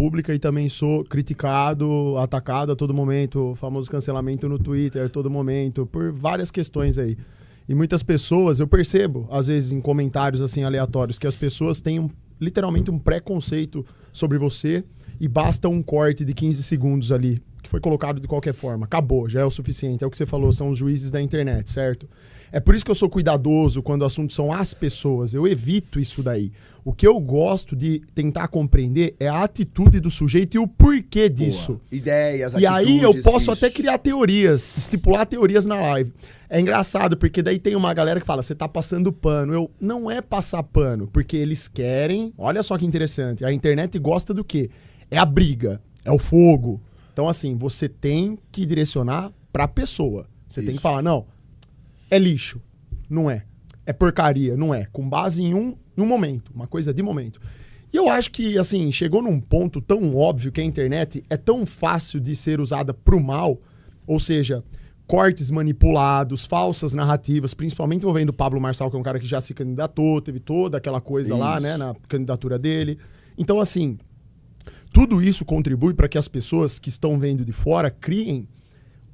pública e também sou criticado, atacado a todo momento, famoso cancelamento no Twitter a todo momento, por várias questões aí. E muitas pessoas, eu percebo, às vezes em comentários assim aleatórios, que as pessoas têm literalmente um preconceito sobre você e basta um corte de 15 segundos ali, que foi colocado de qualquer forma. Acabou, já é o suficiente. É o que você falou, são os juízes da internet, certo? É por isso que eu sou cuidadoso quando o assunto são as pessoas. Eu evito isso daí. O que eu gosto de tentar compreender é a atitude do sujeito e o porquê disso. Boa. Ideias, e atitudes. aí eu posso até criar teorias, estipular teorias na live. É engraçado, porque daí tem uma galera que fala, você tá passando pano. Não é passar pano, porque eles querem... Olha só que interessante. A internet gosta do quê? É a briga, é o fogo. Então, assim, você tem que direcionar pra pessoa. Você tem que falar, não, é lixo. Não é. É porcaria. Não é. Com base em um momento. Uma coisa de momento. E eu acho que, assim, chegou num ponto tão óbvio que a internet é tão fácil de ser usada pro mal. Ou seja, cortes manipulados, falsas narrativas, principalmente envolvendo o Pablo Marçal, que é um cara que já se candidatou, teve toda aquela coisa lá, né, na candidatura dele. Então, assim... Tudo isso contribui para que as pessoas que estão vendo de fora criem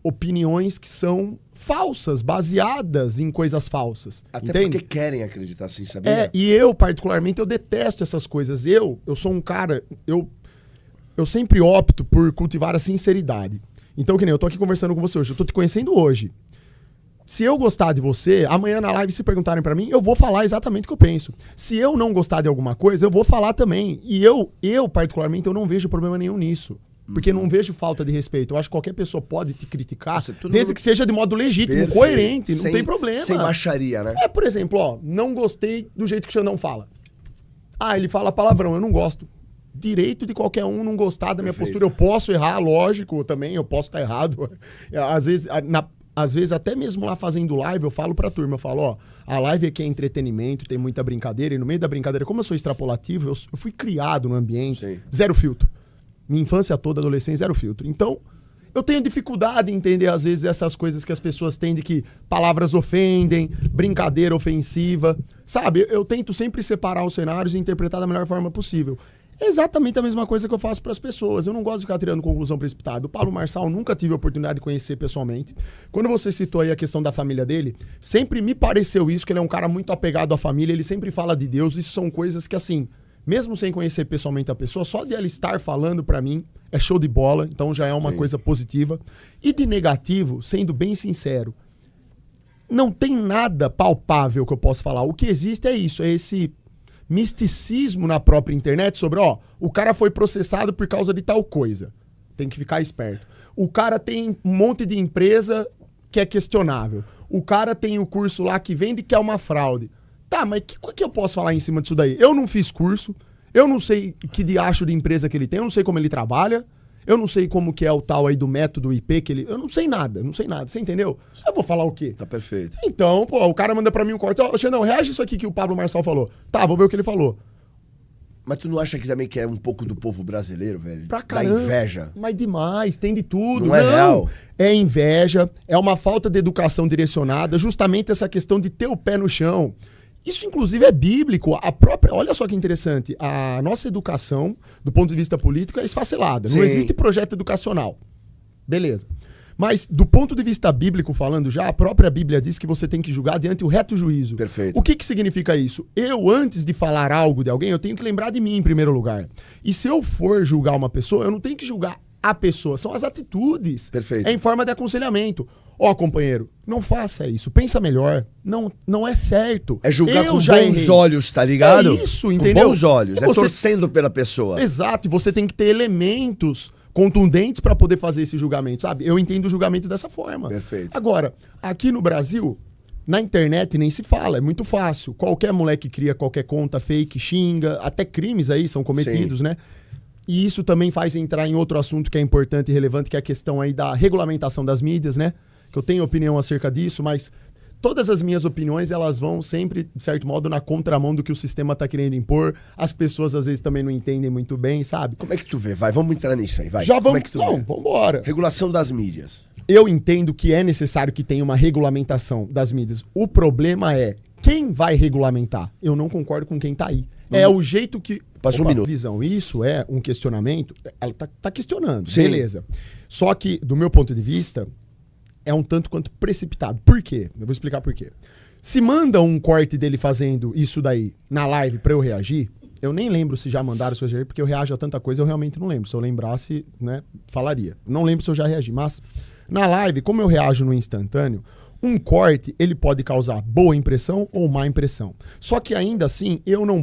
opiniões que são falsas, baseadas em coisas falsas. Até entende? porque querem acreditar assim, sabia? E eu, particularmente, eu detesto essas coisas. Eu sou um cara... Eu sempre opto por cultivar a sinceridade. Então, que nem eu tô aqui conversando com você hoje, eu tô te conhecendo hoje. Se eu gostar de você, amanhã na live, se perguntarem pra mim, eu vou falar exatamente o que eu penso. Se eu não gostar de alguma coisa, eu vou falar também. E eu particularmente, eu não vejo problema nenhum nisso. Porque não vejo falta de respeito. Eu acho que qualquer pessoa pode te criticar, desde que seja de modo legítimo, coerente, não tem problema. Sem baixaria, né? Por exemplo, ó, não gostei do jeito que o Xandão fala. Ah, ele fala palavrão, eu não gosto. Direito de qualquer um não gostar da minha postura. Eu posso errar, lógico, também, eu posso estar errado. Às vezes, até mesmo lá fazendo live, eu falo pra turma, eu falo, ó, a live aqui é entretenimento, tem muita brincadeira, e no meio da brincadeira, como eu sou extrapolativo, eu fui criado no ambiente, zero filtro. Minha infância toda, adolescência, zero filtro. Então, eu tenho dificuldade em entender, às vezes, essas coisas que as pessoas têm de que palavras ofendem, brincadeira ofensiva, sabe? Eu tento sempre separar os cenários e interpretar da melhor forma possível. É exatamente a mesma coisa que eu faço para as pessoas. Eu não gosto de ficar tirando conclusão precipitada. O Pablo Marçal nunca tive a oportunidade de conhecer pessoalmente. Quando você citou aí a questão da família dele, sempre me pareceu isso, que ele é um cara muito apegado à família, ele sempre fala de Deus. Isso são coisas que, assim, mesmo sem conhecer pessoalmente a pessoa, só de ela estar falando para mim é show de bola, então já é uma coisa positiva. E de negativo, sendo bem sincero, não tem nada palpável que eu possa falar. O que existe é isso, é esse... misticismo na própria internet sobre, ó, o cara foi processado por causa de tal coisa. Tem que ficar esperto. O cara tem um monte de empresa que é questionável. O cara tem o curso lá que vende que é uma fraude. Tá, mas o que eu posso falar em cima disso daí? Eu não fiz curso, eu não sei que diacho de empresa que ele tem, eu não sei como ele trabalha, eu não sei como que é o tal aí do método IP que ele... Eu não sei nada, você entendeu? Eu vou falar o quê? Tá perfeito. Então, pô, o cara manda pra mim um corte. Ó, Xandão, reage isso aqui que o Pablo Marçal falou. Tá, vou ver o que ele falou. Mas tu não acha que também que é um pouco do povo brasileiro, velho? Pra caramba. Da inveja. Mas demais, tem de tudo. Não é real. É inveja, é uma falta de educação direcionada, justamente essa questão de ter o pé no chão. Isso, inclusive, é bíblico. A própria, olha só que interessante, a nossa educação, do ponto de vista político, é esfacelada. Não existe projeto educacional. Beleza. Mas, do ponto de vista bíblico falando já, a própria Bíblia diz que você tem que julgar diante o reto juízo. Perfeito. O que significa isso? Eu, antes de falar algo de alguém, eu tenho que lembrar de mim em primeiro lugar. E se eu for julgar uma pessoa, eu não tenho que julgar a pessoa, são as atitudes. Perfeito. É em forma de aconselhamento. Ó, companheiro, não faça isso, pensa melhor. Não é certo. É julgar com bons olhos, tá ligado? É isso, entendeu? Com bons olhos, é torcendo pela pessoa. Exato, e você tem que ter elementos contundentes para poder fazer esse julgamento, sabe? Eu entendo o julgamento dessa forma. Perfeito. Agora, aqui no Brasil, na internet nem se fala, é muito fácil. Qualquer moleque cria qualquer conta fake, xinga, até crimes aí são cometidos, né? E isso também faz entrar em outro assunto que é importante e relevante, que é a questão aí da regulamentação das mídias, né? Que eu tenho opinião acerca disso, mas todas as minhas opiniões, elas vão sempre, de certo modo, na contramão do que o sistema tá querendo impor. As pessoas, às vezes, também não entendem muito bem, sabe? Como é que tu vê? Vai, vamos entrar nisso aí, vai. Já vamos... Como é que tu vê? Vambora. Regulação das mídias. Eu entendo que é necessário que tenha uma regulamentação das mídias. O problema é, quem vai regulamentar? Eu não concordo com quem tá aí. É o jeito que... Passa um minuto. Visão, isso é um questionamento, ela tá questionando, Sim. beleza. Só que, do meu ponto de vista, é um tanto quanto precipitado. Por quê? Eu vou explicar por quê. Se manda um corte dele fazendo isso daí na live pra eu reagir, eu nem lembro se já mandaram, se eu já reagi, porque eu reajo a tanta coisa, eu realmente não lembro. Se eu lembrasse, né, falaria. Não lembro se eu já reagi, mas na live, como eu reajo no instantâneo, um corte, ele pode causar boa impressão ou má impressão. Só que ainda assim, eu não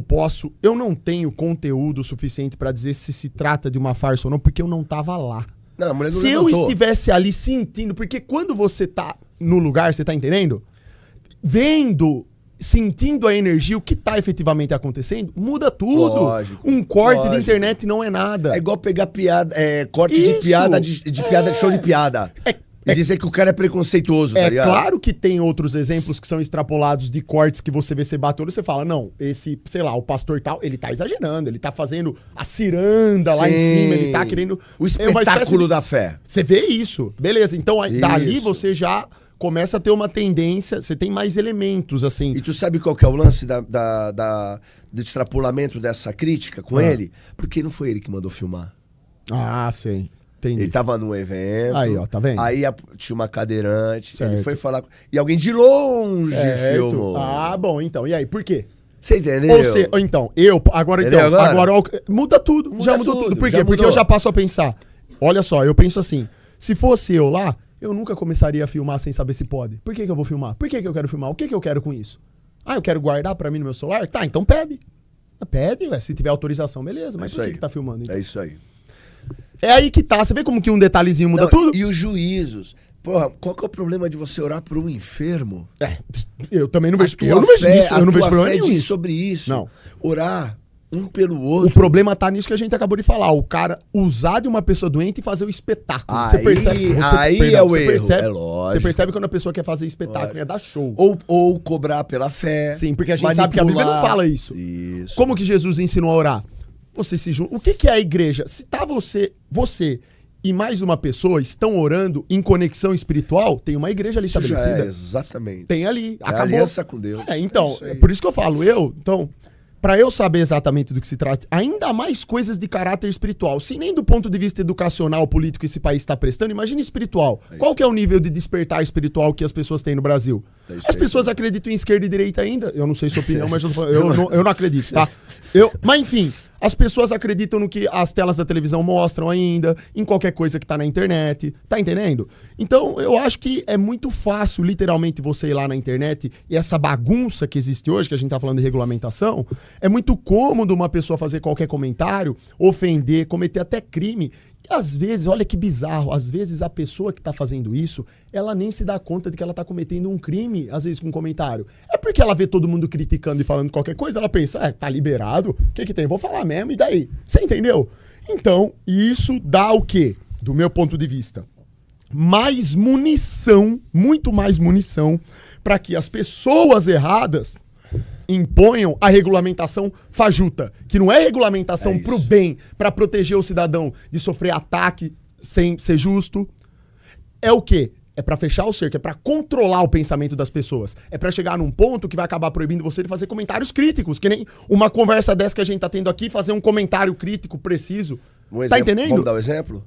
tenho conteúdo suficiente pra dizer se trata de uma farsa ou não, porque eu não tava lá. Não, a mulher não Se eu levantou. estivesse ali sentindo, porque quando você tá no lugar, você tá entendendo? Vendo, sentindo a energia, o que tá efetivamente acontecendo, muda tudo. Lógico, Um corte lógico. de internet não é nada. É igual pegar piada, corte Isso. de piada, de piada, de show de piada. E dizer que o cara é preconceituoso, tá É ligado? claro que tem outros exemplos que são extrapolados de cortes que você vê ser batedor e você fala, não, esse, sei lá, o pastor tal, ele tá exagerando, ele tá fazendo a ciranda lá em Sim. cima, ele tá querendo... O espetáculo da fé. Você vê isso, beleza. Então, dali Isso. você já começa a ter uma tendência, você tem mais elementos, assim. E tu sabe qual que é o lance do extrapolamento dessa crítica com ele? Porque não foi ele que mandou filmar. Ah, sim. Entendi. Ele tava num evento. Aí, ó, tá vendo? Aí tinha uma cadeirante. Certo. Ele foi falar. E alguém de longe Certo. filmou. Ah, bom, então. E aí, por quê? Você entendeu? Ou seja, então, agora, Entendeu agora? muda tudo. Muda já mudou tudo, tudo. Por já quê? Porque mudou. eu já passo a pensar. Olha só, eu penso assim, se fosse eu lá, eu nunca começaria a filmar sem saber se pode. Por que eu vou filmar? Por que eu quero filmar? O que eu quero com isso? Ah, eu quero guardar pra mim no meu celular? Tá, então pede. Pede, ué, se tiver autorização, beleza. Mas isso por aí. que tá filmando? Então? É isso aí. É aí que tá. Você vê como que um detalhezinho muda Não, tudo? E os juízos. Porra, qual que é o problema de você orar por um enfermo? Eu também não vejo. A tua Eu não vejo fé- isso. Eu não a vejo tua problema fé nenhum diz nisso. sobre isso. Não. Orar um pelo outro. O problema tá nisso que a gente acabou de falar. O cara usar de uma pessoa doente e fazer o espetáculo. Aí- Você percebe. aí é o erro. Percebe, É lógico. Você percebe quando a pessoa quer fazer espetáculo, é dar show. Ou cobrar pela fé. Sim, porque a gente sabe que a Bíblia não fala isso. Isso. Como que Jesus ensinou a orar? Você se junta. O que é a igreja? Se tá você e mais uma pessoa estão orando em conexão espiritual, tem uma igreja ali Isso já estabelecida. é, exatamente. Tem ali. É Acabou. aliança com Deus. Então, Isso aí. é por isso que eu falo, então, pra eu saber exatamente do que se trata, ainda mais coisas de caráter espiritual, se nem do ponto de vista educacional, político esse país está prestando, imagina espiritual. Qual que é o nível de despertar espiritual que as pessoas têm no Brasil? É isso As aí. pessoas acreditam em esquerda e direita ainda? Eu não sei sua opinião, mas eu não acredito, tá? Mas enfim, as pessoas acreditam no que as telas da televisão mostram ainda, em qualquer coisa que tá na internet, tá entendendo? Então, eu acho que é muito fácil, literalmente, você ir lá na internet e essa bagunça que existe hoje, que a gente tá falando de regulamentação, é muito cômodo uma pessoa fazer qualquer comentário, ofender, cometer até crime. E às vezes, olha que bizarro, às vezes a pessoa que tá fazendo isso, ela nem se dá conta de que ela tá cometendo um crime, às vezes com um comentário. É porque ela vê todo mundo criticando e falando qualquer coisa, ela pensa, tá liberado, o que tem? Vou falar mesmo, e daí? Você entendeu? Então, isso dá o quê? Do meu ponto de vista, mais munição, muito mais munição, para que as pessoas erradas imponham a regulamentação fajuta, que não é regulamentação pro bem, para proteger o cidadão de sofrer ataque sem ser justo. É o quê? É pra fechar o cerco, é pra controlar o pensamento das pessoas. É pra chegar num ponto que vai acabar proibindo você de fazer comentários críticos, que nem uma conversa dessa que a gente tá tendo aqui, fazer um comentário crítico preciso. Tá entendendo? Vamos dar um exemplo?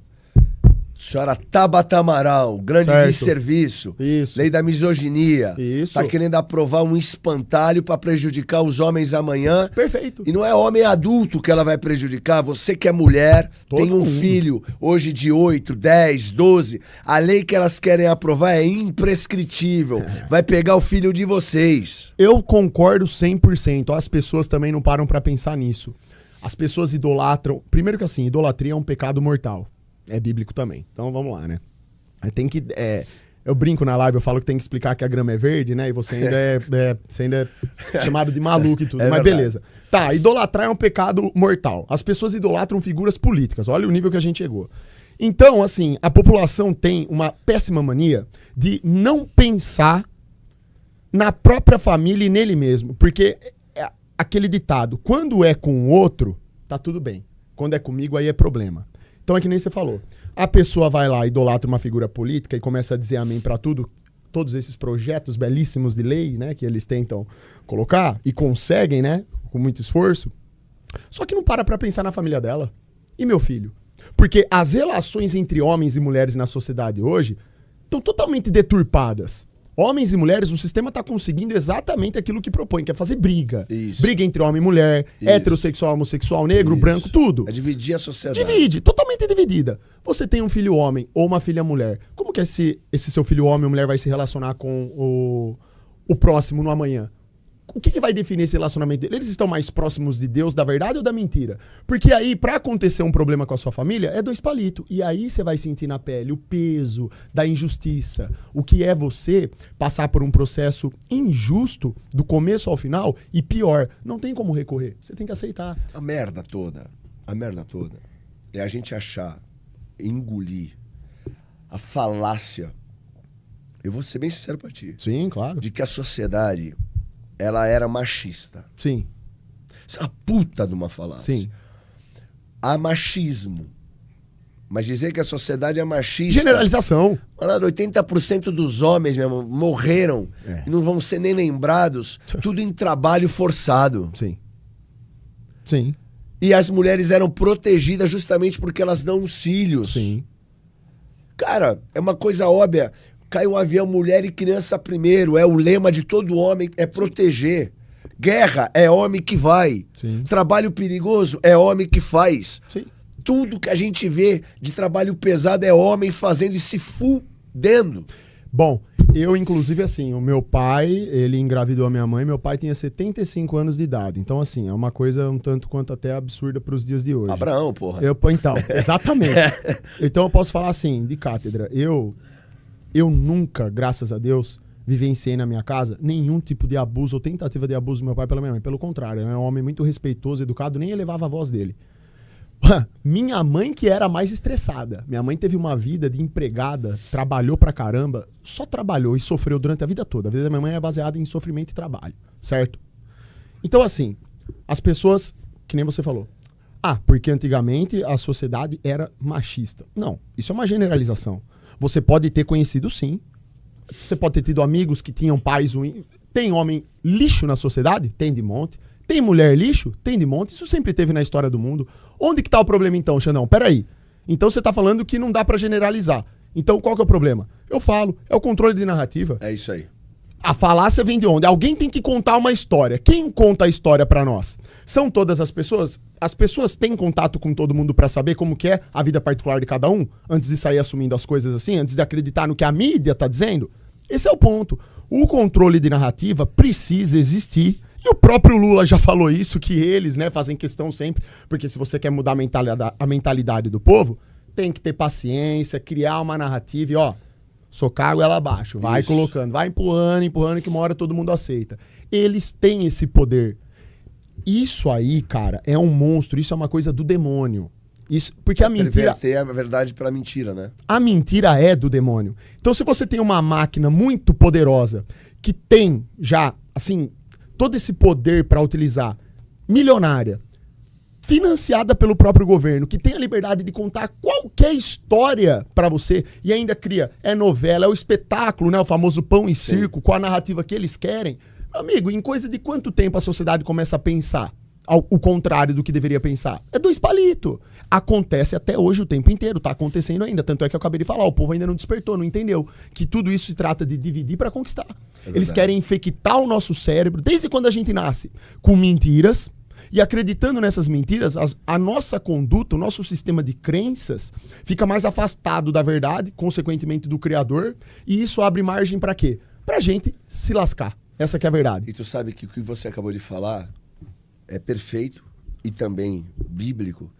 Senhora Tabata Amaral, grande Certo. desserviço. Isso. Lei da misoginia. Isso. Tá querendo aprovar um espantalho pra prejudicar os homens amanhã. Perfeito. E não é homem adulto que ela vai prejudicar. Você que é mulher, Todo tem um mundo. filho hoje de 8, 10, 12. A lei que elas querem aprovar é imprescritível. Vai pegar o filho de vocês. Eu concordo 100%. As pessoas também não param pra pensar nisso. As pessoas idolatram... Primeiro que assim, idolatria é um pecado mortal. É bíblico também. Então vamos lá, né? Tem que... eu brinco na live, eu falo que tem que explicar que a grama é verde, né? E você ainda é chamado de maluco e tudo. É mas verdade. beleza. Tá, idolatrar é um pecado mortal. As pessoas idolatram figuras políticas. Olha o nível que a gente chegou. Então, assim, a população tem uma péssima mania de não pensar na própria família e nele mesmo. Porque é aquele ditado, quando é com o outro, tá tudo bem. Quando é comigo, aí é problema. Então é que nem você falou. A pessoa vai lá, idolatra uma figura política e começa a dizer amém pra tudo. Todos esses projetos belíssimos de lei, né, que eles tentam colocar e conseguem, né, com muito esforço. Só que não para pra pensar na família dela. E meu filho? Porque as relações entre homens e mulheres na sociedade hoje estão totalmente deturpadas. Homens e mulheres, o sistema está conseguindo exatamente aquilo que propõe, que é fazer briga. Isso. Briga entre homem e mulher, Isso. heterossexual, homossexual, negro, Isso. branco, tudo. É dividir a sociedade. Divide, totalmente dividida. Você tem um filho homem ou uma filha mulher. Como que esse seu filho homem ou mulher vai se relacionar com o próximo no amanhã? O que vai definir esse relacionamento dele? Eles estão mais próximos de Deus, da verdade ou da mentira? Porque aí, pra acontecer um problema com a sua família, é 2 palitos. E aí você vai sentir na pele o peso da injustiça. O que é você passar por um processo injusto do começo ao final e pior, não tem como recorrer. Você tem que aceitar. A merda toda é a gente achar, engolir a falácia. Eu vou ser bem sincero pra ti. Sim, claro. De que a sociedade, ela era machista. Sim. Isso é uma puta de uma falácia. Sim. Há machismo. Mas dizer que a sociedade é machista... Generalização. Malandro, 80% dos homens, meu irmão, morreram e não vão ser nem lembrados. Tudo em trabalho forçado. Sim. Sim. E as mulheres eram protegidas justamente porque elas dão os filhos. Sim. Cara, é uma coisa óbvia. Cai um avião, mulher e criança primeiro. É o lema de todo homem, é proteger. Guerra, é homem que vai. Sim. Trabalho perigoso, é homem que faz. Sim. Tudo que a gente vê de trabalho pesado é homem fazendo e se fudendo. Bom, eu inclusive assim, o meu pai, ele engravidou a minha mãe, meu pai tinha 75 anos de idade. Então assim, é uma coisa um tanto quanto até absurda para os dias de hoje. Abraão, porra. Então, exatamente. Então eu posso falar assim, de cátedra, eu nunca, graças a Deus, vivenciei na minha casa nenhum tipo de abuso ou tentativa de abuso do meu pai pela minha mãe. Pelo contrário, ele é um homem muito respeitoso, educado, nem elevava a voz dele. Minha mãe que era mais estressada. Minha mãe teve uma vida de empregada, trabalhou pra caramba, só trabalhou e sofreu durante a vida toda. A vida da minha mãe é baseada em sofrimento e trabalho, certo? Então assim, as pessoas, que nem você falou, porque antigamente a sociedade era machista. Não, isso é uma generalização. Você pode ter conhecido sim, você pode ter tido amigos que tinham pais ruins. Tem homem lixo na sociedade? Tem de monte. Tem mulher lixo? Tem de monte. Isso sempre teve na história do mundo. Onde que tá o problema então, Xandão? Peraí. Então você tá falando que não dá pra generalizar. Então qual que é o problema? Eu falo, é o controle de narrativa. É isso aí. A falácia vem de onde? Alguém tem que contar uma história. Quem conta a história pra nós? São todas as pessoas? As pessoas têm contato com todo mundo pra saber como que é a vida particular de cada um? Antes de sair assumindo as coisas assim? Antes de acreditar no que a mídia tá dizendo? Esse é o ponto. O controle de narrativa precisa existir. E o próprio Lula já falou isso, que eles, né, fazem questão sempre, porque se você quer mudar a mentalidade do povo, tem que ter paciência, criar uma narrativa e, socar ela abaixo, vai Isso. colocando, vai empurrando, que uma hora todo mundo aceita. Eles têm esse poder. Isso aí, cara, é um monstro, isso é uma coisa do demônio. Isso, porque a mentira... Perverter a verdade pela mentira, né? A mentira é do demônio. Então se você tem uma máquina muito poderosa, que tem já, assim... todo esse poder para utilizar, milionária, financiada pelo próprio governo, que tem a liberdade de contar qualquer história para você e ainda cria, é novela, é o espetáculo, né, o famoso pão e circo, com a narrativa que eles querem. Amigo, em coisa de quanto tempo a sociedade começa a pensar o contrário do que deveria pensar? É 2 palitos. Acontece até hoje o tempo inteiro, tá acontecendo ainda. Tanto é que eu acabei de falar, o povo ainda não despertou, não entendeu. Que tudo isso se trata de dividir para conquistar. Eles querem infectar o nosso cérebro, desde quando a gente nasce, com mentiras. E acreditando nessas mentiras, a nossa conduta, o nosso sistema de crenças fica mais afastado da verdade, consequentemente do Criador. E isso abre margem para quê? Pra gente se lascar. Essa que é a verdade. E tu sabe que o que você acabou de falar é perfeito e também bíblico,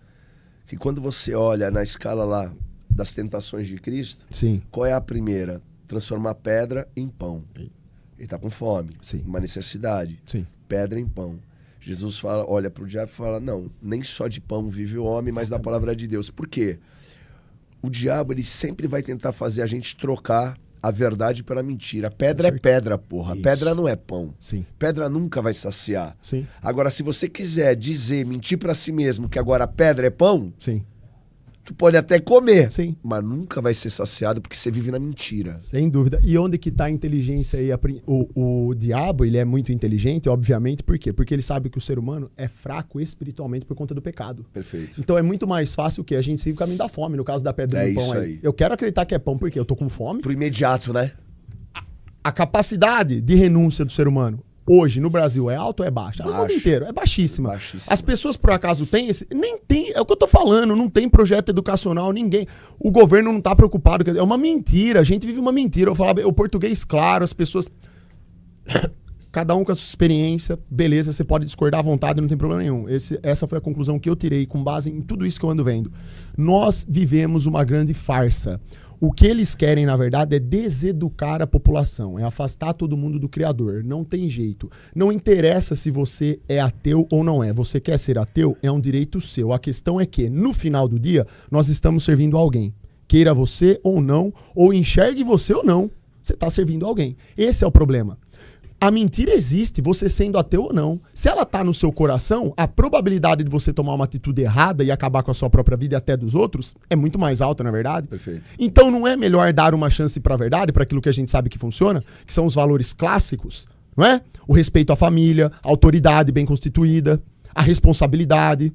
que quando você olha na escala lá das tentações de Cristo, Sim. qual é a primeira? Transformar pedra em pão. Ele está com fome, Sim. uma necessidade. Sim. Pedra em pão. Jesus fala, olha para o diabo e fala, não, nem só de pão vive o homem, mas da palavra de Deus. Por quê? O diabo, ele sempre vai tentar fazer a gente trocar a verdade pela mentira. Pedra é pedra, porra. Isso. Pedra não é pão. Sim. Pedra nunca vai saciar. Sim. Agora, se você quiser mentir pra si mesmo que agora pedra é pão, Sim. Tu pode até comer, Sim. mas nunca vai ser saciado porque você vive na mentira. Sem dúvida. E onde que tá a inteligência aí? O diabo, ele é muito inteligente, obviamente. Por quê? Porque ele sabe que o ser humano é fraco espiritualmente por conta do pecado. Perfeito. Então é muito mais fácil o quê? A gente seguir o caminho da fome, no caso da pedra do pão isso aí. aí. Eu quero acreditar que é pão porque eu tô com fome. Pro imediato, né? A capacidade de renúncia do ser humano hoje no Brasil é alta ou é baixa? No mundo Baixo. inteiro, é baixíssima. Baixíssima. As pessoas por acaso têm esse... Nem tem, é o que eu tô falando, não tem projeto educacional, ninguém. O governo não tá preocupado, é uma mentira, a gente vive uma mentira. Eu falava, o português claro, as pessoas... Cada um com a sua experiência, beleza, você pode discordar à vontade, não tem problema nenhum. Essa foi a conclusão que eu tirei com base em tudo isso que eu ando vendo. Nós vivemos uma grande farsa. O que eles querem, na verdade, é deseducar a população, é afastar todo mundo do Criador. Não tem jeito. Não interessa se você é ateu ou não é. Você quer ser ateu, é um direito seu. A questão é que, no final do dia, nós estamos servindo alguém. Queira você ou não, ou enxergue você ou não, você está servindo alguém. Esse é o problema. A mentira existe, você sendo ateu ou não. Se ela tá no seu coração, a probabilidade de você tomar uma atitude errada e acabar com a sua própria vida e até dos outros é muito mais alta, na verdade. Perfeito. Então não é melhor dar uma chance para a verdade, para aquilo que a gente sabe que funciona, que são os valores clássicos, não é? O respeito à família, a autoridade bem constituída, a responsabilidade.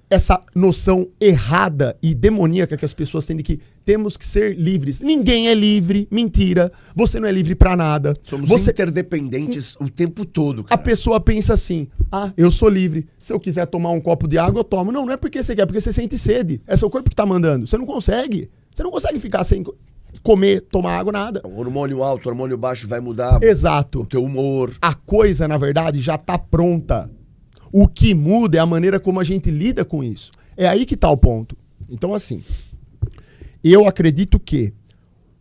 Essa noção errada e demoníaca que as pessoas têm de que temos que ser livres. Ninguém é livre, mentira. Você não é livre pra nada. Somos interdependentes o tempo todo, cara. A pessoa pensa assim, eu sou livre. Se eu quiser tomar um copo de água, eu tomo. Não é porque você quer, é porque você sente sede. É seu corpo que tá mandando. Você não consegue. Você não consegue ficar sem comer, tomar água, nada. O hormônio alto, o hormônio baixo vai mudar Exato. o teu humor. A coisa, na verdade, já tá pronta. O que muda é a maneira como a gente lida com isso. É aí que tá o ponto. Então, assim, eu acredito que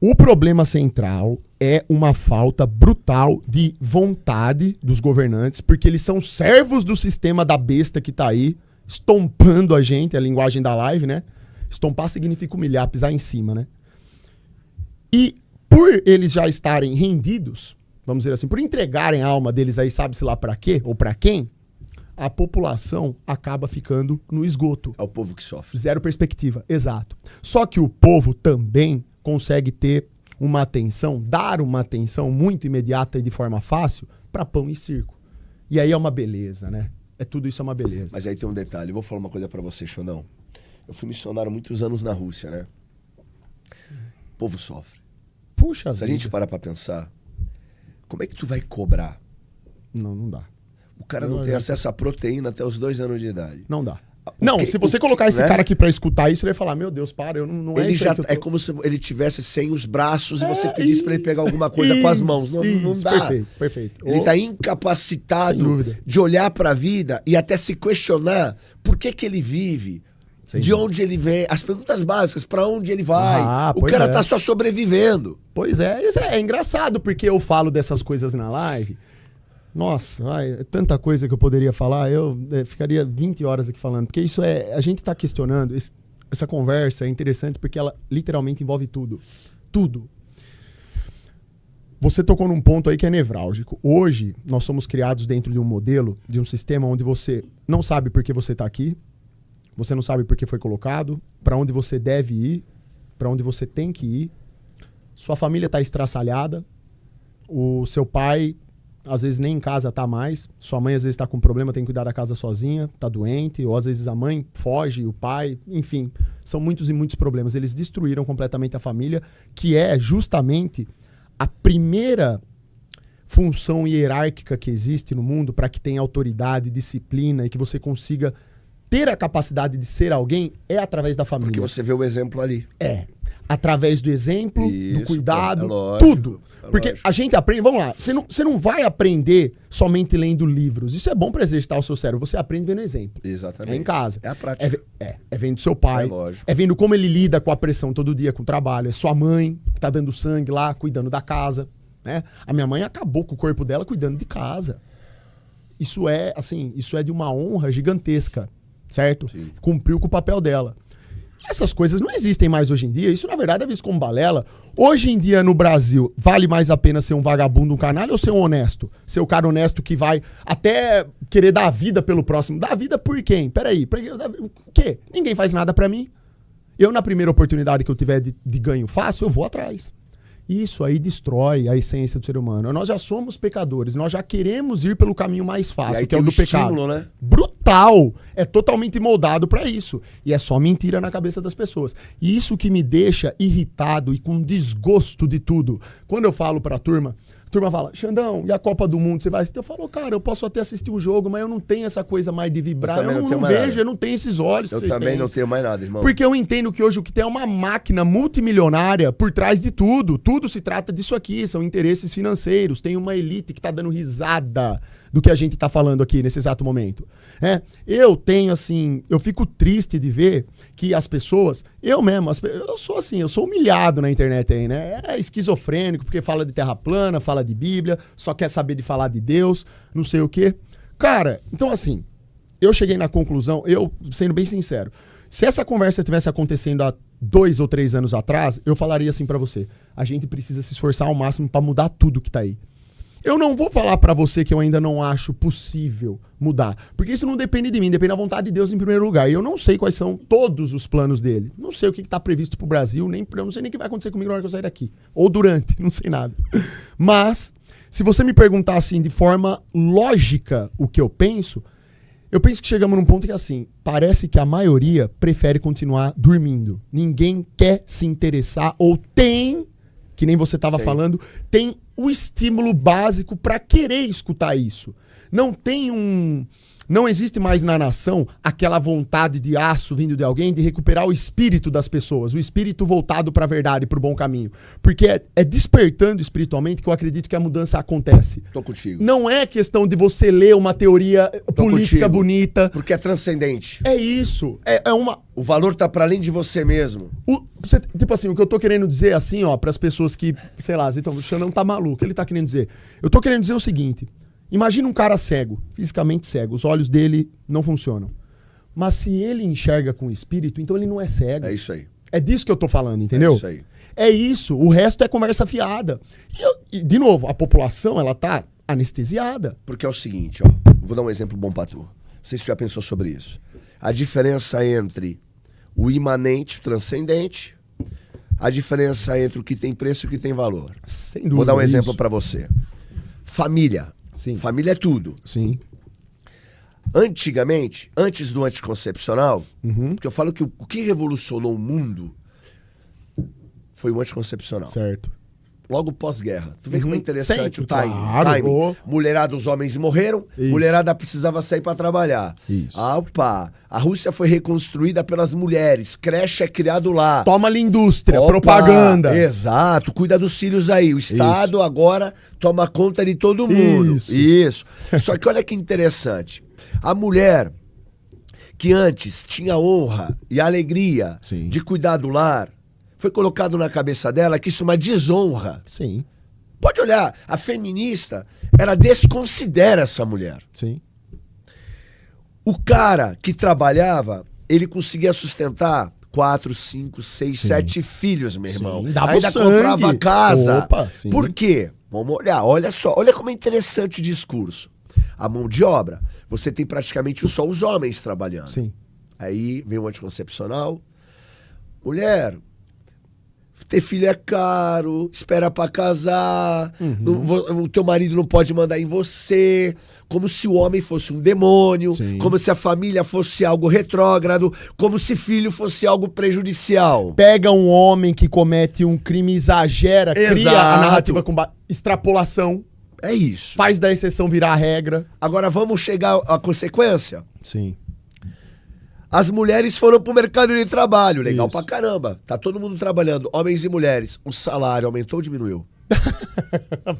o problema central é uma falta brutal de vontade dos governantes, porque eles são servos do sistema da besta que tá aí, estompando a gente, a linguagem da live, né? Estompar significa humilhar, pisar em cima, né? E por eles já estarem rendidos, vamos dizer assim, por entregarem a alma deles aí, sabe-se lá pra quê ou pra quem, a população acaba ficando no esgoto. É o povo que sofre. Zero perspectiva, exato. Só que o povo também consegue ter uma atenção, dar uma atenção muito imediata e de forma fácil para pão e circo. E aí é uma beleza, né? Tudo isso é uma beleza. Mas aí tem um detalhe, eu vou falar uma coisa para você, Xandão. Eu fui missionário muitos anos na Rússia, né? O povo sofre. Puxa Se a vida. gente parar pra pensar, como é que tu vai cobrar? Não dá. O cara não tem acesso à proteína até os 2 anos de idade. Não dá. Não, se você colocar esse cara aqui pra escutar isso, ele vai falar, meu Deus, para, eu não é ele isso já aí que eu tô... É como se ele tivesse sem os braços e você pedisse pra ele pegar alguma coisa com as mãos. Não dá. Perfeito. Ele tá Sem incapacitado dúvida. de olhar pra vida e até se questionar por que ele vive, de onde ele vem, as perguntas básicas, pra onde ele vai. O cara tá só sobrevivendo. Pois é, isso é engraçado, porque eu falo dessas coisas na live. Nossa, é tanta coisa que eu poderia falar, eu ficaria 20 horas aqui falando, porque isso a gente tá questionando, essa conversa é interessante porque ela literalmente envolve tudo. Tudo. Você tocou num ponto aí que é nevrálgico. Hoje, nós somos criados dentro de um modelo, de um sistema onde você não sabe por que você tá aqui, você não sabe por que foi colocado, para onde você deve ir, para onde você tem que ir. Sua família tá estraçalhada, o seu pai... às vezes nem em casa tá mais, sua mãe às vezes tá com problema, tem que cuidar da casa sozinha, tá doente, ou às vezes a mãe foge, o pai, enfim, são muitos e muitos problemas. Eles destruíram completamente a família, que é justamente a primeira função hierárquica que existe no mundo para que tenha autoridade, disciplina e que você consiga ter a capacidade de ser alguém é através da família. Porque você vê o exemplo ali. Através do exemplo, Isso, do cuidado, lógico, tudo. Porque a gente aprende, vamos lá, você não vai aprender somente lendo livros. Isso é bom para exercitar o seu cérebro. Você aprende vendo exemplo. Exatamente. É em casa. É a prática. É vendo seu pai. Lógico. É vendo como ele lida com a pressão todo dia, com o trabalho. É sua mãe que tá dando sangue lá, cuidando da casa. Né? A minha mãe acabou com o corpo dela cuidando de casa. Isso é de uma honra gigantesca, certo? Sim. Cumpriu com o papel dela. Essas coisas não existem mais hoje em dia. Isso, na verdade, é visto como balela. Hoje em dia, no Brasil, vale mais a pena ser um vagabundo, um canalha ou ser um honesto? Ser o cara honesto que vai até querer dar a vida pelo próximo. Dar a vida por quem? Peraí. O quê? Ninguém faz nada pra mim. Eu, na primeira oportunidade que eu tiver de ganho fácil, eu vou atrás. Isso aí destrói a essência do ser humano. Nós já somos pecadores, nós já queremos ir pelo caminho mais fácil, que é o do pecado. Né? Brutal! É totalmente moldado para isso. E é só mentira na cabeça das pessoas. E isso que me deixa irritado e com desgosto de tudo. Quando eu falo pra turma fala, Xandão, e a Copa do Mundo, você vai assistir? Eu falo, cara, eu posso até assistir um jogo, mas eu não tenho essa coisa mais de vibrar. Eu não vejo, eu não tenho esses olhos que vocês têm. Eu também não tenho mais nada, irmão. Porque eu entendo que hoje o que tem é uma máquina multimilionária por trás de tudo. Tudo se trata disso aqui, são interesses financeiros. Tem uma elite que tá dando risada do que a gente tá falando aqui nesse exato momento. Eu tenho, assim, eu fico triste de ver que as pessoas, eu mesmo, eu sou assim, eu sou humilhado na internet aí, né? É esquizofrênico, porque fala de terra plana, fala de Bíblia, só quer saber de falar de Deus, não sei o quê. Cara, então assim, eu cheguei na conclusão, eu, sendo bem sincero, se essa conversa tivesse acontecendo há 2 ou 3 anos atrás, eu falaria assim pra você, a gente precisa se esforçar ao máximo pra mudar tudo que tá aí. Eu não vou falar pra você que eu ainda não acho possível mudar, porque isso não depende de mim, depende da vontade de Deus em primeiro lugar. E eu não sei quais são todos os planos dele. Não sei o que está previsto pro Brasil, eu não sei nem o que vai acontecer comigo na hora que eu sair daqui. Ou durante, não sei nada. Mas, se você me perguntar assim, de forma lógica, o que eu penso que chegamos num ponto que assim, parece que a maioria prefere continuar dormindo. Ninguém quer se interessar ou tem, que nem você estava falando, tem o estímulo básico para querer escutar isso. Não existe mais na nação aquela vontade de aço vindo de alguém de recuperar o espírito das pessoas, o espírito voltado para a verdade, para o bom caminho. Porque é despertando espiritualmente que eu acredito que a mudança acontece. Tô contigo. Não é questão de você ler uma teoria política bonita. Porque é transcendente. É isso. O valor tá para além de você mesmo. Tipo assim, o que eu tô querendo dizer assim, ó, para as pessoas que, sei lá, então, o Xandão tá maluco, ele tá querendo dizer. Eu tô querendo dizer o seguinte. Imagina um cara cego, fisicamente cego, os olhos dele não funcionam. Mas se ele enxerga com o espírito, então ele não é cego. É isso aí. É disso que eu tô falando, entendeu? É isso aí. É isso, o resto é conversa fiada. E de novo, a população, ela tá anestesiada. Porque é o seguinte, ó, vou dar um exemplo bom pra tu. Não sei se você já pensou sobre isso. A diferença entre o imanente, o transcendente, a diferença entre o que tem preço e o que tem valor. Sem dúvida. Vou dar um exemplo pra você. Família. Sim. Família é tudo. Sim. Antigamente, antes do anticoncepcional, porque eu falo que o que revolucionou o mundo foi o anticoncepcional. Certo. Logo pós-guerra. Tu vê como é interessante o Sempre, timing. claro. Mulherada, os homens morreram, Isso. mulherada precisava sair pra trabalhar. Isso. Opa, a Rússia foi reconstruída pelas mulheres, creche é criado lá. Toma ali indústria, Opa, propaganda. Exato, cuida dos filhos aí. O Estado agora toma conta de todo mundo. Isso. Só que olha que interessante. A mulher que antes tinha honra e alegria de cuidar do lar, foi colocado na cabeça dela que isso é uma desonra. Sim. Pode olhar, a feminista, ela desconsidera essa mulher. Sim. O cara que trabalhava, ele conseguia sustentar 4, 5, 6, 7 filhos, meu irmão. Dava ainda sangue. comprava casa. Opa, sim. Por quê? Vamos olhar, olha só, olha como é interessante o discurso. A mão de obra, você tem praticamente só os homens trabalhando. Sim. Aí vem o anticoncepcional. Mulher, ter filho é caro, espera pra casar, o teu marido não pode mandar em você, como se o homem fosse um demônio, como se a família fosse algo retrógrado, como se filho fosse algo prejudicial. Pega um homem que comete um crime, exagera, cria a narrativa com extrapolação. É isso. Faz da exceção virar a regra. Agora vamos chegar à consequência? Sim. As mulheres foram pro mercado de trabalho. Legal Isso. pra caramba. Tá todo mundo trabalhando. Homens e mulheres. O salário aumentou ou diminuiu?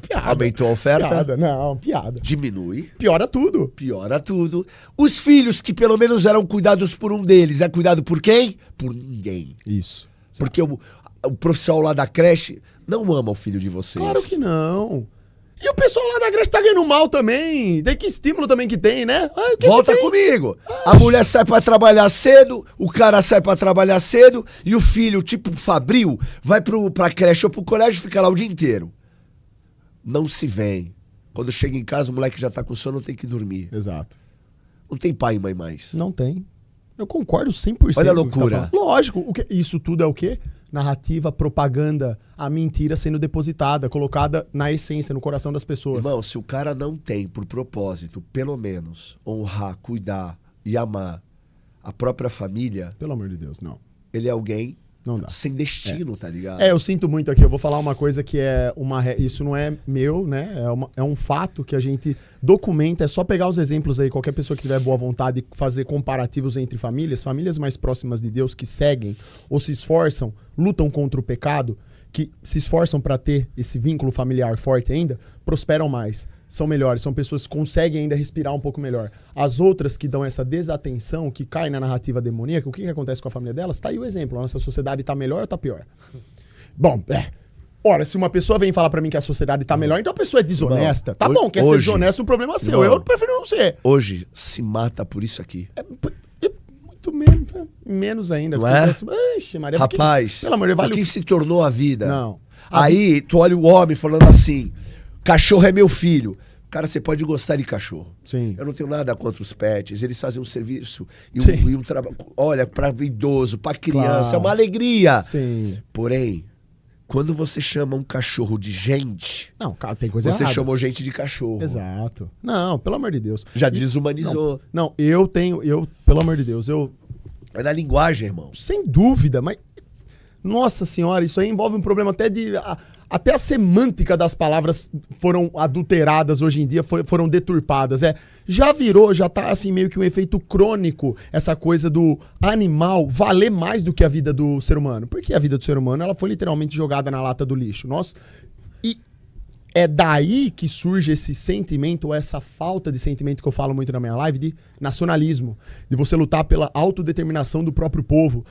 Piada. Aumentou a oferta? Piada, não, piada. Diminui. Piora tudo. Piora tudo. Os filhos que pelo menos eram cuidados por um deles, é cuidado por quem? Por ninguém. Isso. Porque o profissional lá da creche não ama o filho de vocês. Claro que não. E o pessoal lá da creche tá ganhando mal também. Tem que estímulo também que tem, né? Volta comigo. A mulher sai pra trabalhar cedo, o cara sai pra trabalhar cedo e o filho, tipo Fabril, vai pra creche ou pro colégio e fica lá o dia inteiro. Não se vem. Quando chega em casa, o moleque já tá com sono, tem que dormir. Exato. Não tem pai e mãe mais. Não tem. Eu concordo 100%. Olha a com o que você loucura. tá falando. Lógico. Isso tudo é o quê? Narrativa, propaganda, a mentira sendo depositada, colocada na essência, no coração das pessoas. Irmão, se o cara não tem por propósito, pelo menos, honrar, cuidar e amar a própria família, Pelo amor de Deus, não. ele é alguém Não dá. sem destino, tá ligado? Eu sinto muito aqui. Eu vou falar uma coisa que é isso não é meu, né? É um fato que a gente documenta. É só pegar os exemplos aí. Qualquer pessoa que tiver boa vontade de fazer comparativos entre famílias mais próximas de Deus que seguem ou se esforçam, lutam contra o pecado, que se esforçam para ter esse vínculo familiar forte ainda, prosperam mais. São melhores, são pessoas que conseguem ainda respirar um pouco melhor. As outras que dão essa desatenção, que caem na narrativa demoníaca, o que acontece com a família delas? Tá aí o exemplo. A nossa sociedade tá melhor ou tá pior? Bom, ora, se uma pessoa vem falar pra mim que a sociedade tá melhor, então a pessoa é desonesta. Tá bom, quer ser desonesto, um problema seu. Eu prefiro não ser. Hoje se mata por isso aqui. Muito menos ainda. Não é? Ixi, Maria, rapaz, pelo amor de Deus, o que se tornou a vida? Não. Aí tu olha o homem falando assim, cachorro é meu filho. Cara, você pode gostar de cachorro. Sim. Eu não tenho nada contra os pets. Eles fazem um serviço e um trabalho. Olha, para idoso, para criança, claro. É uma alegria. Sim. Porém, quando você chama um cachorro de gente, não, cara, tem coisa você errada. Chamou gente de cachorro. Exato. Não, pelo amor de Deus. Já desumanizou. Não, pelo amor de Deus, é na linguagem, irmão. Sem dúvida, mas nossa senhora, isso aí envolve um problema até a semântica das palavras foram adulteradas hoje em dia, foram deturpadas. Já tá assim meio que um efeito crônico essa coisa do animal valer mais do que a vida do ser humano. Porque a vida do ser humano ela foi literalmente jogada na lata do lixo. E é daí que surge esse sentimento, ou essa falta de sentimento que eu falo muito na minha live, de nacionalismo. De você lutar pela autodeterminação do próprio povo.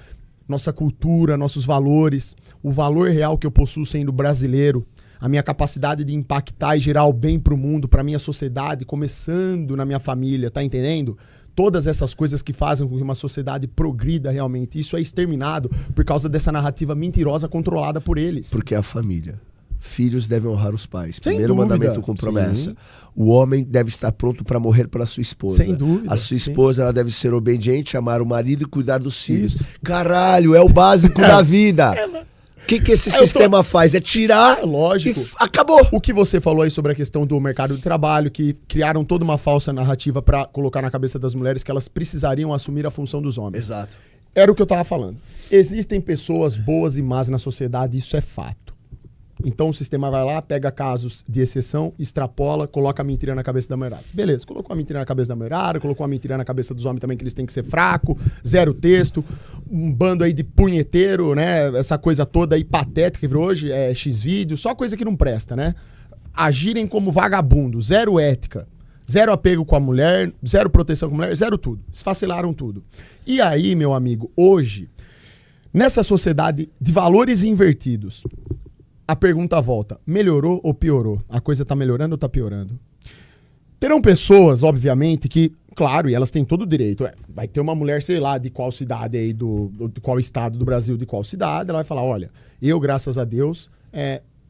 Nossa cultura, nossos valores, o valor real que eu possuo sendo brasileiro, a minha capacidade de impactar e gerar o bem pro mundo, pra minha sociedade, começando na minha família, tá entendendo? Todas essas coisas que fazem com que uma sociedade progrida realmente. Isso é exterminado por causa dessa narrativa mentirosa controlada por eles. Porque é a família. Filhos devem honrar os pais. Sem Primeiro dúvida. Mandamento com promessa. Sim. O homem deve estar pronto para morrer pela sua esposa. Sem dúvida. A sua esposa ela deve ser obediente, amar o marido e cuidar dos filhos. Isso. Caralho, é o básico da vida. O que esse sistema faz? É tirar. Lógico. E acabou. O que você falou aí sobre a questão do mercado de trabalho, que criaram toda uma falsa narrativa para colocar na cabeça das mulheres que elas precisariam assumir a função dos homens. Exato. Era o que eu tava falando. Existem pessoas boas e más na sociedade, isso é fato. Então o sistema vai lá, pega casos de exceção, extrapola, coloca a mentira na cabeça da mulherada. Beleza, colocou a mentira na cabeça da mulherada, colocou a mentira na cabeça dos homens também, que eles têm que ser fraco, zero texto, um bando aí de punheteiro, né? Essa coisa toda aí patética que virou hoje, X-vídeo, só coisa que não presta, né? Agirem como vagabundo, zero ética, zero apego com a mulher, zero proteção com a mulher, zero tudo. Esfacilaram tudo. E aí, meu amigo, hoje, nessa sociedade de valores invertidos, a pergunta volta, melhorou ou piorou? A coisa tá melhorando ou tá piorando? Terão pessoas, obviamente, que, claro, e elas têm todo o direito, vai ter uma mulher, sei lá, de qual cidade aí, de qual estado do Brasil, de qual cidade, ela vai falar, olha, eu, graças a Deus,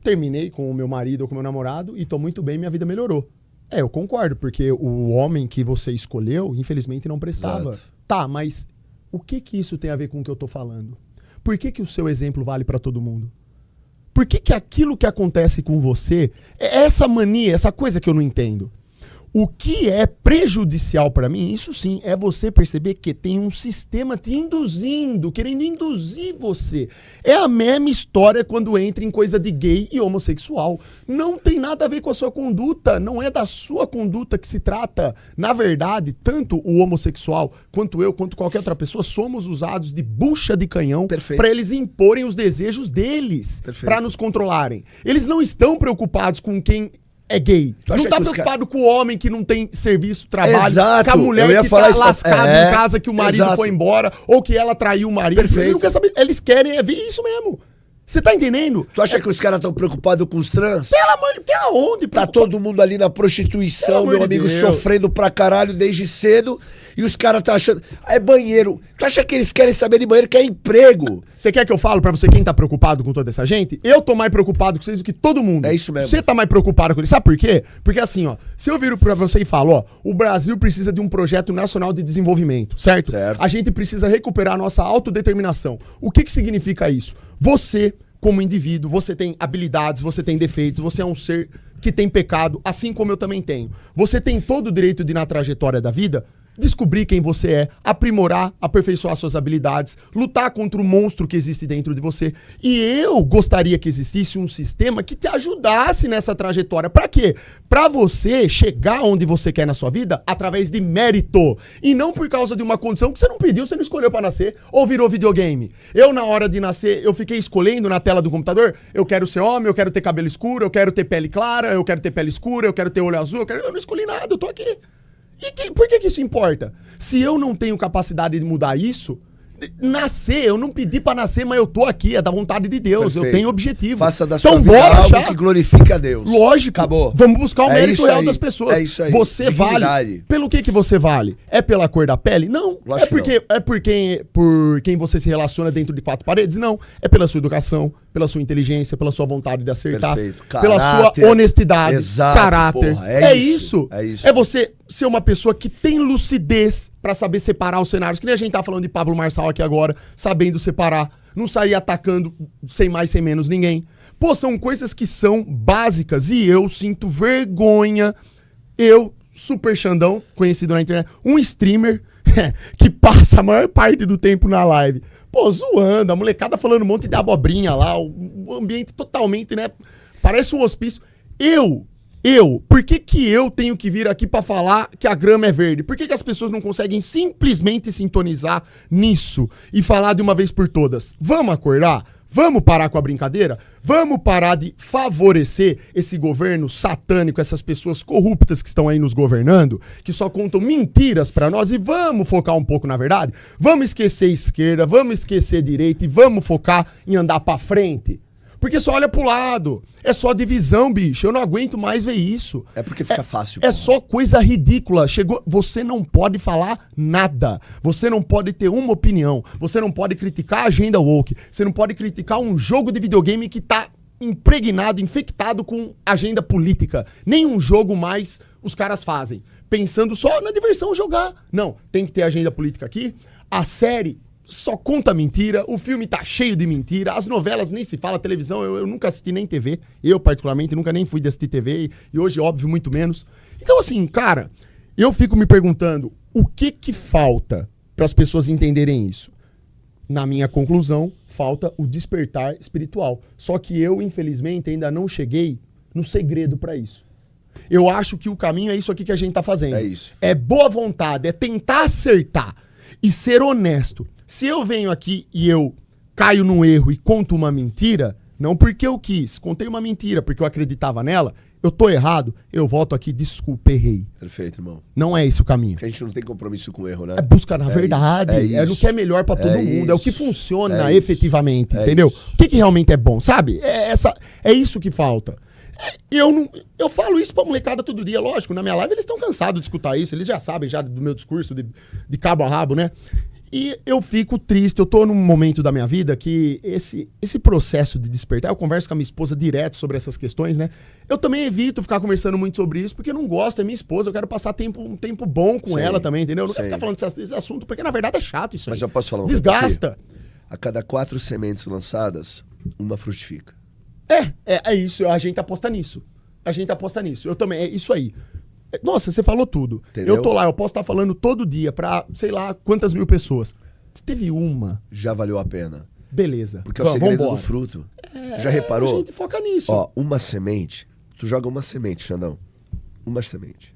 terminei com o meu marido ou com o meu namorado e tô muito bem, minha vida melhorou. Eu concordo, porque o homem que você escolheu, infelizmente, não prestava. Exato. Tá, mas o que isso tem a ver com o que eu tô falando? Por que o seu exemplo vale pra todo mundo? Por que aquilo que acontece com você é essa mania, essa coisa que eu não entendo? O que é prejudicial para mim, isso sim, é você perceber que tem um sistema te induzindo, querendo induzir você. É a mesma história quando entra em coisa de gay e homossexual. Não tem nada a ver com a sua conduta, não é da sua conduta que se trata. Na verdade, tanto o homossexual, quanto eu, quanto qualquer outra pessoa, somos usados de bucha de canhão para eles imporem os desejos deles, para nos controlarem. Eles não estão preocupados com quem é gay. Não tá preocupado com o homem que não tem serviço, trabalho, Exato. com a mulher que tá lascada em casa, que o marido foi embora, ou que ela traiu o marido. Ele não quer saber. Eles querem ver isso mesmo. Você tá entendendo? Tu acha que os caras estão preocupados com os trans? Pelo amor de Deus, aonde? Tá todo mundo ali na prostituição, meu amigo, sofrendo pra caralho desde cedo. E os caras tá achando... É banheiro. Tu acha que eles querem saber de banheiro? Que é emprego. Você quer que eu falo pra você quem tá preocupado com toda essa gente? Eu tô mais preocupado com vocês do que todo mundo. É isso mesmo. Você tá mais preocupado com eles. Sabe por quê? Porque assim, ó, se eu viro pra você e falo, ó, o Brasil precisa de um projeto nacional de desenvolvimento, certo? Certo. A gente precisa recuperar a nossa autodeterminação. O que significa isso? Você, como indivíduo, você tem habilidades, você tem defeitos, você é um ser que tem pecado, assim como eu também tenho. Você tem todo o direito de, na trajetória da vida, descobrir quem você é, aprimorar, aperfeiçoar suas habilidades, lutar contra o monstro que existe dentro de você. E eu gostaria que existisse um sistema que te ajudasse nessa trajetória. Pra quê? Pra você chegar onde você quer na sua vida através de mérito. E não por causa de uma condição que você não pediu, você não escolheu pra nascer, ou virou videogame. Eu, na hora de nascer, eu fiquei escolhendo na tela do computador, eu quero ser homem, eu quero ter cabelo escuro, eu quero ter pele clara, eu quero ter pele escura, eu quero ter olho azul, eu não escolhi nada, eu tô aqui. E por que isso importa? Se eu não tenho capacidade de mudar isso, nascer, eu não pedi pra nascer, mas eu tô aqui, é da vontade de Deus, Perfeito. eu tenho objetivo. Faça da então, sua vida bora algo já. que glorifique a Deus. Lógico. Acabou. Vamos buscar o É mérito isso real aí. das pessoas. É isso aí. Você Dignidade. vale. Pelo que você vale? É pela cor da pele? Não. Lógico Por quem você se relaciona dentro de quatro paredes? Não. É pela sua educação, pela sua inteligência, pela sua vontade de acertar, Perfeito. pela Caráter. sua honestidade, Exato, caráter. porra. É isso. É isso. É você ser uma pessoa que tem lucidez pra saber separar os cenários. Que nem a gente tá falando de Pablo Marçal aqui agora, sabendo separar. Não sair atacando sem mais, sem menos ninguém. Pô, são coisas que são básicas e eu sinto vergonha. Eu, Super Xandão, conhecido na internet, um streamer que passa a maior parte do tempo na live. Pô, zoando, a molecada falando um monte de abobrinha lá, o ambiente totalmente, né? Parece um hospício. Por que eu tenho que vir aqui pra falar que a grama é verde? Por que as pessoas não conseguem simplesmente sintonizar nisso e falar de uma vez por todas? Vamos acordar? Vamos parar com a brincadeira? Vamos parar de favorecer esse governo satânico, essas pessoas corruptas que estão aí nos governando, que só contam mentiras pra nós, e vamos focar um pouco na verdade? Vamos esquecer esquerda, vamos esquecer direita e vamos focar em andar pra frente? Porque só olha pro lado. É só divisão, bicho. Eu não aguento mais ver isso. É porque fica fácil. É só coisa ridícula. Chegou, você não pode falar nada. Você não pode ter uma opinião. Você não pode criticar a agenda woke. Você não pode criticar um jogo de videogame que tá impregnado, infectado com agenda política. Nenhum jogo mais os caras fazem. Pensando só na diversão jogar. Não, tem que ter agenda política aqui. A série só conta mentira, o filme tá cheio de mentira, as novelas nem se fala, a televisão eu nunca assisti nem TV, eu particularmente nunca nem fui de assistir TV e hoje, óbvio, muito menos. Então assim, cara, eu fico me perguntando o que falta para as pessoas entenderem isso. Na minha conclusão, falta o despertar espiritual. Só que eu, infelizmente, ainda não cheguei no segredo para isso. Eu acho que o caminho é isso aqui que a gente tá fazendo. É isso. É boa vontade, é tentar acertar e ser honesto. Se eu venho aqui e eu caio num erro e conto uma mentira, não porque eu quis, contei uma mentira porque eu acreditava nela, eu tô errado, eu volto aqui, desculpa, errei. Perfeito, irmão. Não é esse o caminho. Porque a gente não tem compromisso com o erro, né? É busca na verdade, isso, é no que é melhor pra todo mundo, é o que isso, funciona é efetivamente, isso, entendeu? isso. O que realmente é bom, sabe? É isso que falta. Eu falo isso pra molecada todo dia, lógico, na minha live eles estão cansados de escutar isso, eles já sabem já do meu discurso de cabo a rabo, né? E eu fico triste, eu tô num momento da minha vida que esse processo de despertar, eu converso com a minha esposa direto sobre essas questões, né? Eu também evito ficar conversando muito sobre isso, porque eu não gosto, é minha esposa, eu quero passar um tempo bom com ela também, entendeu? Eu não quero ficar falando desse assunto, porque na verdade é chato isso aí. Mas eu posso falar uma coisa Desgasta. pra ti? A cada 4 sementes lançadas, uma frutifica. É isso, a gente aposta nisso. Eu também, é isso aí. Nossa, você falou tudo. Entendeu? Eu tô lá, eu posso estar falando todo dia pra, sei lá, quantas mil pessoas. Se teve uma, Já valeu a pena. beleza. Porque é o segredo vambora. do fruto. Tu já reparou? A gente foca nisso. Ó, uma semente. Tu joga uma semente, Xandão. Uma semente.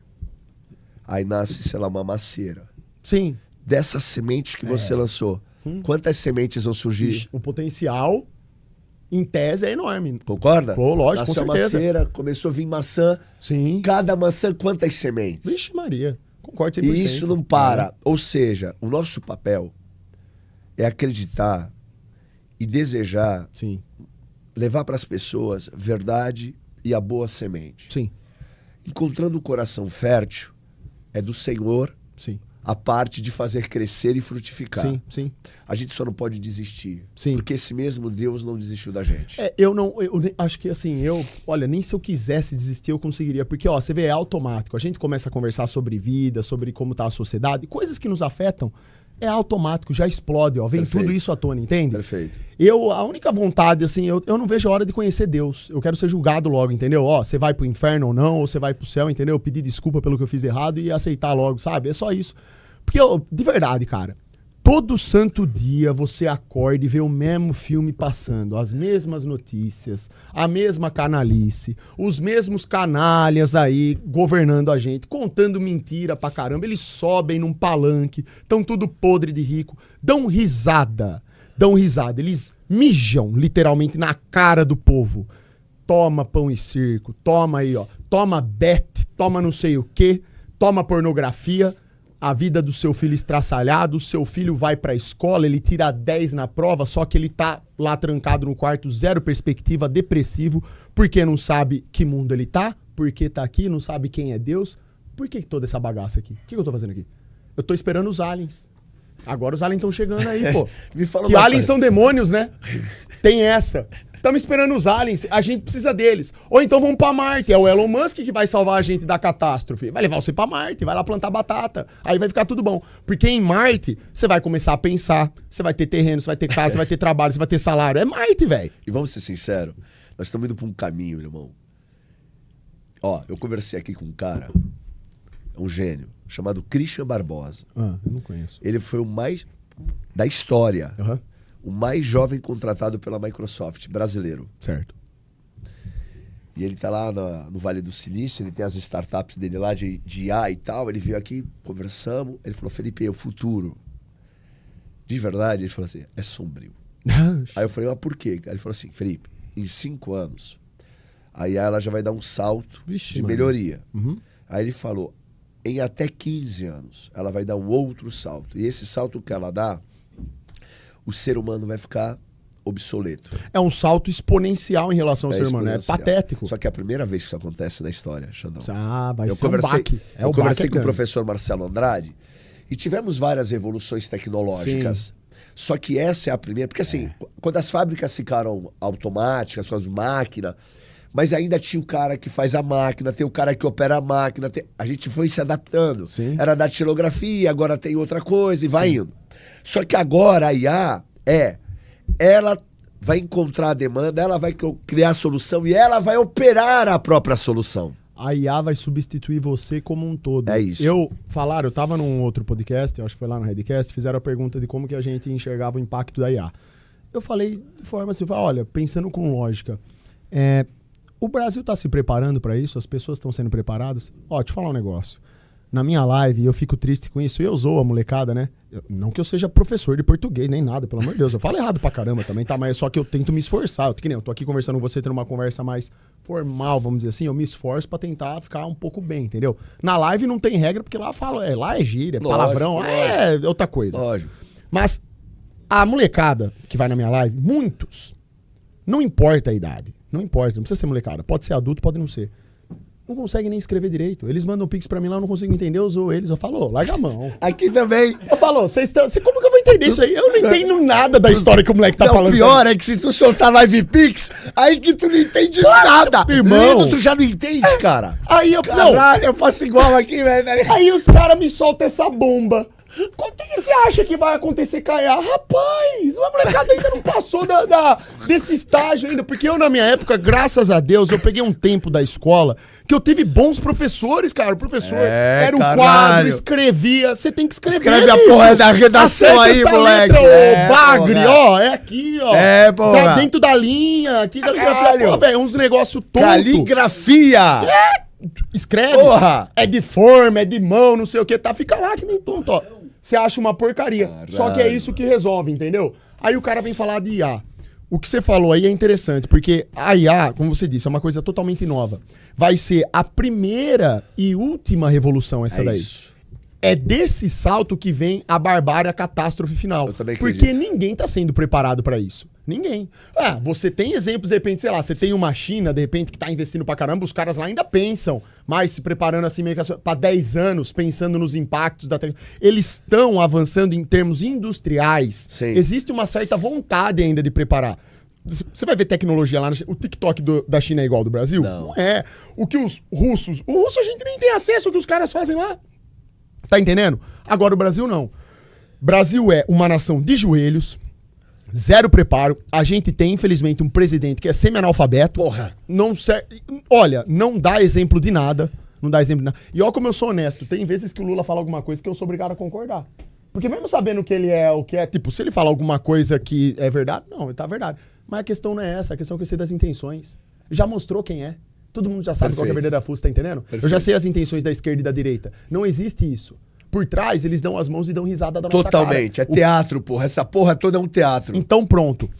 Aí nasce, sei lá, uma macieira. Sim. Dessa semente que você lançou, quantas sementes vão surgir? O potencial, em tese, é enorme. Concorda? Pô, lógico, Nasceu com a certeza. macieira, começou a vir maçã. Sim. Cada maçã, quantas sementes? Vixe Maria. Concordo 100%. E isso não para. Ou seja, o nosso papel é acreditar e desejar Sim. levar para as pessoas verdade e a boa semente. Sim. Encontrando o coração fértil, é do Senhor Sim. a parte de fazer crescer e frutificar. Sim, sim. A gente só não pode desistir. Sim. Porque esse mesmo Deus não desistiu da gente. Eu acho que assim, olha, nem se eu quisesse desistir eu conseguiria, porque ó, você vê, é automático. A gente começa a conversar sobre vida, sobre como tá a sociedade, coisas que nos afetam, é automático, já explode, ó, vem Perfeito. tudo isso à tona, entende? Perfeito. A única vontade, assim, eu não vejo a hora de conhecer Deus. Eu quero ser julgado logo, entendeu? Ó, você vai pro inferno ou não, ou você vai pro céu, entendeu? Pedir desculpa pelo que eu fiz errado e aceitar logo, sabe? É só isso. Porque, de verdade, cara, todo santo dia você acorda e vê o mesmo filme passando, as mesmas notícias, a mesma canalice, os mesmos canalhas aí governando a gente, contando mentira pra caramba. Eles sobem num palanque, tão tudo podre de rico, dão risada. Eles mijam literalmente na cara do povo. Toma pão e circo, toma aí, ó, toma bet, toma não sei o quê, toma pornografia. A vida do seu filho estraçalhado, o seu filho vai pra escola, ele tira 10 na prova, só que ele tá lá trancado no quarto, zero perspectiva, depressivo, porque não sabe que mundo ele tá, porque tá aqui, não sabe quem é Deus. Por que toda essa bagaça aqui? O que eu tô fazendo aqui? Eu tô esperando os aliens. Agora os aliens estão chegando aí, pô. Me fala Que uma aliens coisa. são demônios, né? Tem essa. Estamos esperando os aliens, a gente precisa deles. Ou então vamos pra Marte, é o Elon Musk que vai salvar a gente da catástrofe. Vai levar você pra Marte, vai lá plantar batata, aí vai ficar tudo bom. Porque em Marte, você vai começar a pensar, você vai ter terreno, você vai ter casa, você vai ter trabalho, você vai ter salário. É Marte, velho. E vamos ser sinceros, nós estamos indo pra um caminho, irmão. Ó, eu conversei aqui com um cara, um gênio, chamado Christian Barbosa. Eu não conheço. Ele foi o mais, da história, Aham. o mais jovem contratado pela Microsoft, brasileiro. Certo. E ele tá lá no Vale do Silício, ele tem as startups dele lá de IA e tal. Ele veio aqui, conversamos, ele falou, Felipe, é o futuro. De verdade, ele falou assim, é sombrio. Aí eu falei, mas por quê? Aí ele falou assim, Felipe, em 5 anos, a IA ela já vai dar um salto de melhoria. Uhum. Aí ele falou, em até 15 anos, ela vai dar um outro salto. E esse salto que ela dá, o ser humano vai ficar obsoleto. É um salto exponencial em relação ao ser humano, é exponencial. patético. Só que é a primeira vez que isso acontece na história, Xandão. Vai Eu ser um conversei, baque. eu conversei com o grande. professor Marcelo Andrade e tivemos várias evoluções tecnológicas. Sim. Só que essa é a primeira. Porque assim, quando as fábricas ficaram automáticas, com as máquinas, mas ainda tinha o cara que faz a máquina, tem o cara que opera a máquina. A gente foi se adaptando. Sim. Era datilografia, agora tem outra coisa e vai indo. Só que agora a IA ela vai encontrar a demanda, ela vai criar a solução e ela vai operar a própria solução. A IA vai substituir você como um todo. É isso. Eu tava num outro podcast, eu acho que foi lá no Redcast, fizeram a pergunta de como que a gente enxergava o impacto da IA. Eu falei de forma assim, olha, pensando com lógica, o Brasil está se preparando para isso? As pessoas estão sendo preparadas? Ó, deixa eu falar um negócio. Na minha live, eu fico triste com isso, eu zoo a molecada, né? Não que eu seja professor de português, nem nada, pelo amor de Deus. Eu falo errado pra caramba também, tá? Mas só que eu tento me esforçar. Eu tô aqui conversando com você, tendo uma conversa mais formal, vamos dizer assim. Eu me esforço pra tentar ficar um pouco bem, entendeu? Na live não tem regra, porque lá falo, lá é gíria, Lógico, palavrão, lá é outra coisa. Lógico. Mas a molecada que vai na minha live, muitos, não importa a idade, não importa, não precisa ser molecada, pode ser adulto, pode não ser. Não conseguem nem escrever direito. Eles mandam pix pra mim lá, eu não consigo entender, eu zoo eles. Eu falo, larga a mão. Aqui também. Eu falo, como que eu vou entender isso aí? Eu não entendo nada da história que o moleque tá Não, falando. o pior é que se tu soltar live pix, aí que tu não entende nada. irmão. Lendo, tu já não entende, cara. Aí eu, Caralho, eu faço igual aqui, velho. Aí os caras me soltam essa bomba. O que você acha que vai acontecer com a IA? Rapaz, a molecada ainda não passou desse estágio ainda. Porque eu, na minha época, graças a Deus, eu peguei um tempo da escola que eu tive bons professores, cara. O professor era um quadro, escrevia. Você tem que escrever. Escreve a porra da redação aí, moleque. Letra, bagre, ó. É aqui, ó. Porra. Sabe, dentro da linha. Aqui, pô, velho, uns negócios tontos. Caligrafia. Escreve. Porra. É de forma, é de mão, não sei o que, tá? Fica lá que nem tonto, ó. Você acha uma porcaria. Caralho. Só que é isso que resolve, entendeu? Aí o cara vem falar de IA. O que você falou aí é interessante, porque a IA, como você disse, é uma coisa totalmente nova. Vai ser a primeira e última revolução essa daí. Isso. É desse salto que vem a barbárie, a catástrofe final. Eu também porque acredito. ninguém tá sendo preparado pra isso. Ninguém. Você tem exemplos, de repente, sei lá, você tem uma China, de repente, que tá investindo pra caramba, os caras lá ainda pensam, mas se preparando assim meio que pra 10 anos, pensando nos impactos da tecnologia. Eles estão avançando em termos industriais. Sim. Existe uma certa vontade ainda de preparar. Você vai ver tecnologia lá, o TikTok da China é igual ao do Brasil? Não é. O que os russos... O russo a gente nem tem acesso ao que os caras fazem lá. Tá entendendo? Agora o Brasil não. Brasil é uma nação de joelhos, zero preparo. A gente tem, infelizmente, um presidente que é semi-analfabeto. Porra. Olha, não dá exemplo de nada. Não dá exemplo de nada. E olha como eu sou honesto. Tem vezes que o Lula fala alguma coisa que eu sou obrigado a concordar. Porque mesmo sabendo que ele é o que é, tipo, se ele fala alguma coisa que é verdade, não, ele tá verdade. Mas a questão não é essa, a questão é que eu sei das intenções. Já mostrou quem é. Todo mundo já sabe qual que é a verdadeira fuça, tá entendendo? Perfeito. Eu já sei as intenções da esquerda e da direita. Não existe isso. Por trás, eles dão as mãos e dão risada da nossa cara. Totalmente. É teatro, porra. Essa porra toda é um teatro. Então, pronto.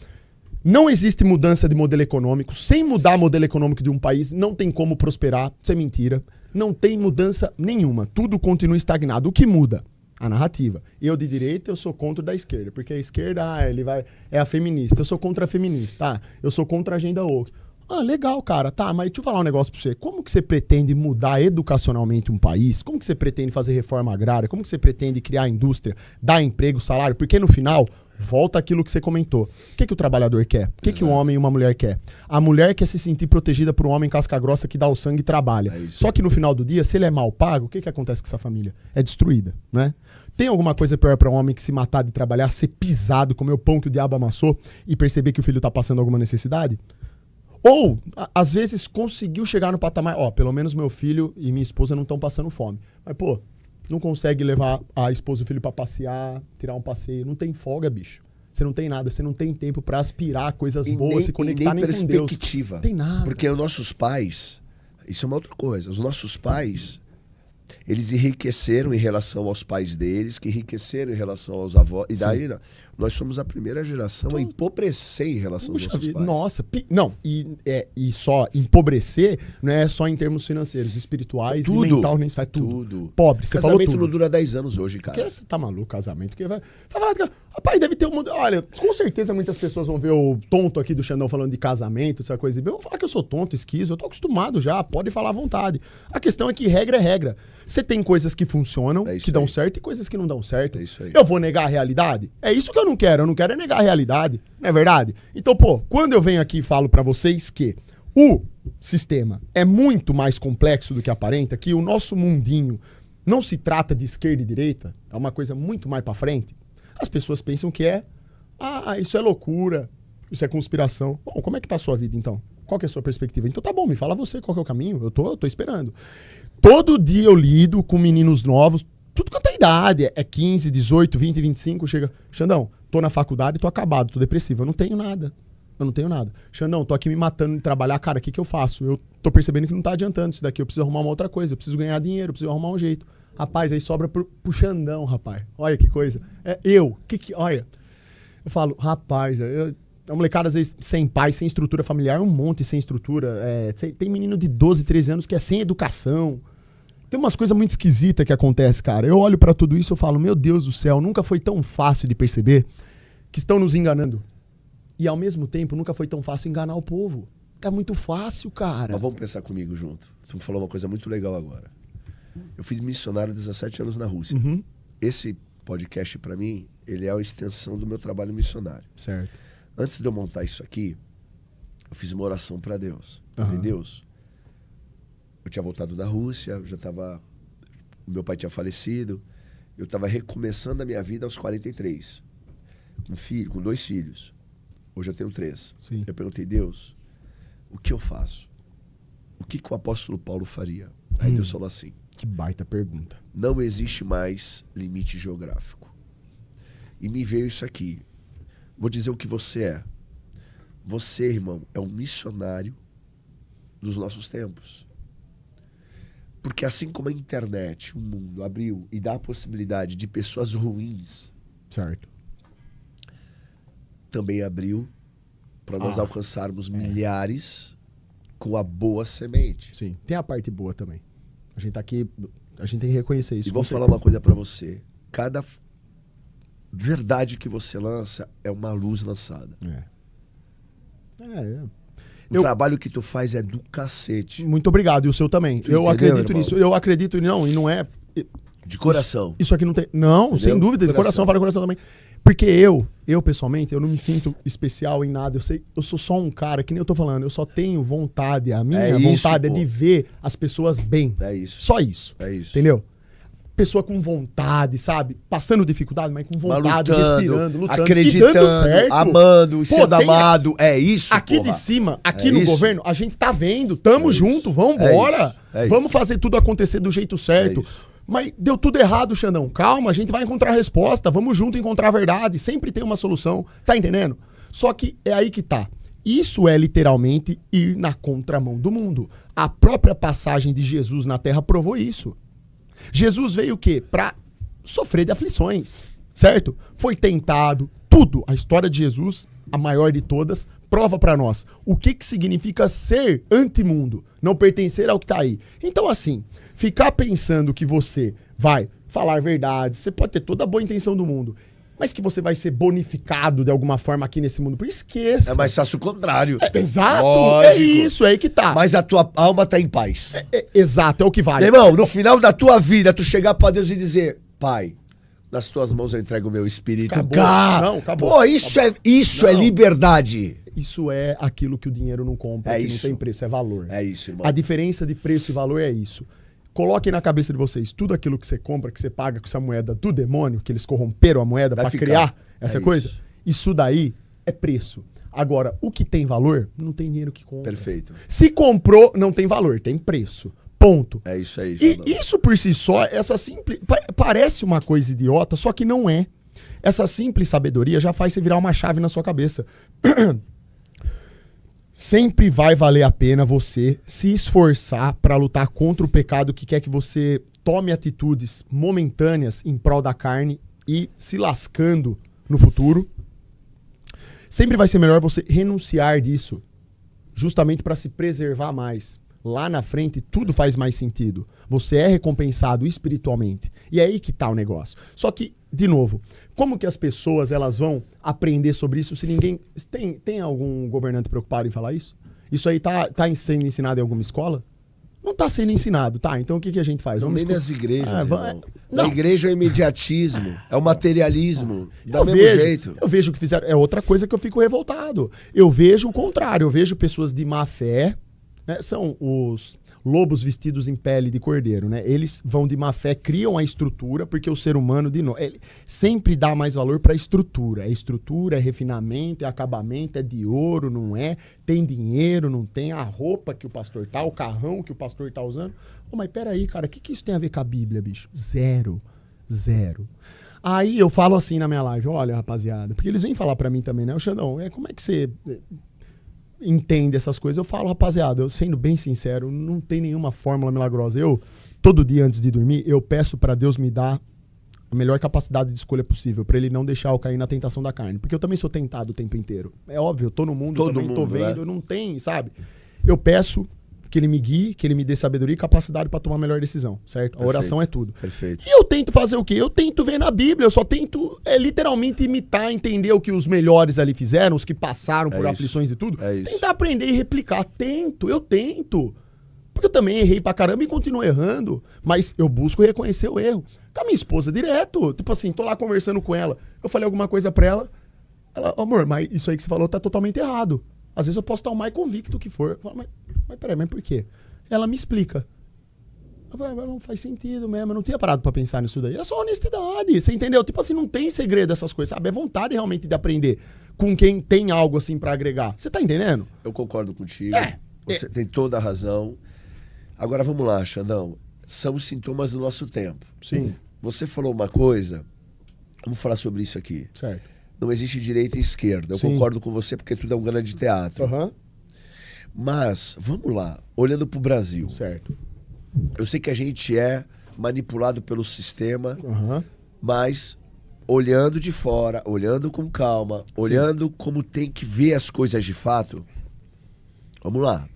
Não existe mudança de modelo econômico. Sem mudar o modelo econômico de um país, não tem como prosperar. Isso é mentira. Não tem mudança nenhuma. Tudo continua estagnado. O que muda? A narrativa. Eu de direita, eu sou contra o da esquerda. Porque a esquerda, é a feminista. Eu sou contra a feminista. Eu sou contra a agenda woke. Legal, cara. Tá, mas deixa eu falar um negócio pra você. Como que você pretende mudar educacionalmente um país? Como que você pretende fazer reforma agrária? Como que você pretende criar indústria, dar emprego, salário? Porque no final, volta aquilo que você comentou. O que o trabalhador quer? O que o homem e uma mulher quer? A mulher quer se sentir protegida por um homem casca grossa que dá o sangue e trabalha. Só que no final do dia, se ele é mal pago, o que acontece com essa família? É destruída, né? Tem alguma coisa pior pra um homem que se matar de trabalhar, ser pisado, comer o pão que o diabo amassou e perceber que o filho tá passando alguma necessidade? Ou, às vezes, conseguiu chegar no patamar... pelo menos meu filho e minha esposa não estão passando fome. Mas, pô, não consegue levar a esposa e o filho pra passear, tirar um passeio. Não tem folga, bicho. Você não tem nada. Você não tem tempo pra aspirar coisas boas, se conectar nem com Deus. Perspectiva. Não tem nada. Porque os nossos pais... Isso é uma outra coisa. Os nossos pais... Eles enriqueceram em relação aos pais deles, que enriqueceram em relação aos avós. E daí, nós somos a primeira geração a empobrecer em relação aos nossos pais. Nossa, não, e só empobrecer não é só em termos financeiros, espirituais e mental, nem se faz tudo. Pobre, você falou tudo. Casamento não dura 10 anos hoje, cara. Porque você tá maluco, casamento. Que vai falar que, rapaz, deve ter um mundo. Olha, com certeza muitas pessoas vão ver o tonto aqui do Xandão falando de casamento, essa coisa. Eu vou falar que eu sou tonto, esquizo, eu tô acostumado já, pode falar à vontade. A questão é que regra é regra. Você tem coisas que funcionam, que dão certo, e coisas que não dão certo. É isso aí. Eu vou negar a realidade? É isso que eu não quero é negar a realidade, não é verdade? Então, pô, quando eu venho aqui e falo pra vocês que o sistema é muito mais complexo do que aparenta, que o nosso mundinho não se trata de esquerda e direita, é uma coisa muito mais pra frente, as pessoas pensam que isso é loucura, isso é conspiração. Bom, como é que tá a sua vida, então? Qual que é a sua perspectiva? Então tá bom, me fala você qual que é o caminho, eu tô esperando. Todo dia eu lido com meninos novos, tudo quanto é idade, é 15, 18, 20, 25, chega, Xandão, tô na faculdade, tô acabado, tô depressivo, eu não tenho nada. Xandão, tô aqui me matando de trabalhar, cara, o que eu faço? Eu tô percebendo que não tá adiantando isso daqui, eu preciso arrumar uma outra coisa, eu preciso ganhar dinheiro, eu preciso arrumar um jeito. Rapaz, aí sobra pro Xandão, rapaz. Olha que coisa. Olha. Eu falo, rapaz, a molecada às vezes sem pai, sem estrutura familiar, um monte sem estrutura. Tem menino de 12, 13 anos que é sem educação. Tem umas coisas muito esquisitas que acontecem, cara. Eu olho pra tudo isso e falo, meu Deus do céu, nunca foi tão fácil de perceber que estão nos enganando. E ao mesmo tempo, nunca foi tão fácil enganar o povo. É muito fácil, cara. Mas vamos pensar comigo junto. Tu me falou uma coisa muito legal agora. Eu fiz missionário 17 anos na Rússia. Uhum. Esse podcast, pra mim, ele é a extensão do meu trabalho missionário. Certo. Antes de eu montar isso aqui, eu fiz uma oração pra Deus. Falei, Deus, eu tinha voltado da Rússia, meu pai tinha falecido, eu estava recomeçando a minha vida aos 43, com 2 filhos. Hoje eu tenho 3. Sim. Eu perguntei, Deus, o que eu faço? O que o apóstolo Paulo faria? Aí Deus falou assim, que baita pergunta. Não existe mais limite geográfico. E me veio isso aqui. Vou dizer o que você é. Você, irmão, é um missionário dos nossos tempos. Porque assim como a internet, o mundo abriu e dá a possibilidade de pessoas ruins, certo, também abriu para nós alcançarmos milhares com a boa semente. Sim, tem a parte boa também. A gente tá aqui, a gente tem que reconhecer isso. E vou falar uma coisa para você. Cada verdade que você lança é uma luz lançada. O trabalho que tu faz é do cacete. Muito obrigado, e o seu também. Tu entendeu, acredito irmão? nisso. Eu acredito, não, e não é... De coração. Isso aqui não tem... Não, Entendeu? sem dúvida, de coração para coração também. Porque eu pessoalmente, eu não me sinto especial em nada. Eu sou só um cara, que nem eu tô falando, eu só tenho vontade, a minha vontade é de ver as pessoas bem. É isso. Só isso. É isso. Entendeu? Pessoa com vontade, sabe? Passando dificuldade, mas com vontade, lutando, respirando, lutando, acreditando, e dando certo. amando, sendo amado. É isso, aqui porra. de cima, aqui É no isso. governo, a gente tá vendo, tamo junto, vambora. É isso. Vamos fazer tudo acontecer do jeito certo. É isso. Mas deu tudo errado, Xandão. Calma, a gente vai encontrar a resposta. Vamos junto encontrar a verdade. Sempre tem uma solução. Tá entendendo? Só que é aí que tá. Isso é literalmente ir na contramão do mundo. A própria passagem de Jesus na Terra provou isso. Jesus veio o quê? Pra sofrer de aflições, certo? Foi tentado, tudo. A história de Jesus, a maior de todas, prova pra nós. O que significa ser antimundo? Não pertencer ao que tá aí. Então, assim, ficar pensando que você vai falar verdade, você pode ter toda a boa intenção do mundo, mas que você vai ser bonificado de alguma forma aqui nesse mundo, esqueça. É mais fácil o contrário. Exato, Lógico. é isso, é aí que tá. Mas a tua alma tá em paz. Exato, é o que vale. Meu irmão, no final da tua vida, tu chegar pra Deus e dizer, Pai, nas tuas mãos eu entrego o meu espírito. Acabou. Não, acabou. Pô, isso é liberdade. Isso é aquilo que o dinheiro não compra, que não tem preço, é valor. É isso, irmão. A diferença de preço e valor é isso. Coloquem na cabeça de vocês, tudo aquilo que você compra, que você paga com essa moeda do demônio, que eles corromperam a moeda para criar essa coisa, isso daí é preço. Agora, o que tem valor, não tem dinheiro que compra. Perfeito. Se comprou, não tem valor, tem preço. Ponto. É isso aí, E isso por si só, essa simples... Parece uma coisa idiota, só que não é. Essa simples sabedoria já faz você virar uma chave na sua cabeça. Sempre vai valer a pena você se esforçar para lutar contra o pecado que quer que você tome atitudes momentâneas em prol da carne e se lascando no futuro. Sempre vai ser melhor você renunciar disso, justamente para se preservar mais. Lá na frente, tudo faz mais sentido. Você é recompensado espiritualmente. E é aí que tá o negócio. Só que, de novo, como que as pessoas elas vão aprender sobre isso se ninguém... Tem algum governante preocupado em falar isso? Isso aí tá sendo ensinado em alguma escola? Não tá sendo ensinado, tá? Então o que a gente faz? Não, nem nas igrejas, não. Na igreja é o imediatismo, é o materialismo, do mesmo jeito. Eu vejo o que fizeram... É outra coisa que eu fico revoltado. Eu vejo o contrário. Eu vejo pessoas de má fé... Né? São os lobos vestidos em pele de cordeiro, né? Eles vão de má fé, criam a estrutura, porque o ser humano, de novo, ele sempre dá mais valor para a estrutura. É estrutura, é refinamento, é acabamento, é de ouro, não é? Tem dinheiro, não tem? A roupa que o pastor tá, o carrão que o pastor tá usando. Oh, mas peraí, cara, o que isso tem a ver com a Bíblia, bicho? Zero. Aí eu falo assim na minha live, olha, rapaziada, porque eles vêm falar para mim também, né? O Xandão, como é que você... entende essas coisas? Eu falo, rapaziada, eu sendo bem sincero, não tem nenhuma fórmula milagrosa. Eu, todo dia antes de dormir, eu peço pra Deus me dar a melhor capacidade de escolha possível, pra Ele não deixar eu cair na tentação da carne. Porque eu também sou tentado o tempo inteiro. É óbvio, eu tô no mundo, todo também mundo, tô vendo, né? não tem, sabe? Eu peço que Ele me guie, que Ele me dê sabedoria e capacidade pra tomar a melhor decisão, certo? Perfeito. A oração é tudo. Perfeito. E eu tento fazer o quê? Eu tento ver na Bíblia, eu só tento literalmente imitar, entender o que os melhores ali fizeram, os que passaram por aflições e tudo. Tentar aprender e replicar. Eu tento. Porque eu também errei pra caramba e continuo errando, mas eu busco reconhecer o erro. Com a minha esposa, direto. Tipo assim, tô lá conversando com ela, eu falei alguma coisa pra ela, amor, mas isso aí que você falou tá totalmente errado. Às vezes eu posso estar o mais convicto que for. Eu falo, mas peraí, mas por quê? Ela me explica. Não faz sentido mesmo, eu não tinha parado pra pensar nisso daí. É só honestidade, você entendeu? Tipo assim, não tem segredo essas coisas, sabe? É vontade realmente de aprender com quem tem algo assim pra agregar. Você tá entendendo? Eu concordo contigo. Você tem toda a razão. Agora vamos lá, Xandão. São os sintomas do nosso tempo. Sim. Você falou uma coisa, vamos falar sobre isso aqui. Certo. Não existe direita e esquerda. Eu concordo com você porque tudo é um grande teatro. Mas, vamos lá, olhando pro Brasil. Certo. Eu sei que a gente é manipulado pelo sistema, mas olhando de fora, olhando com calma, olhando como tem que ver as coisas de fato. Vamos lá.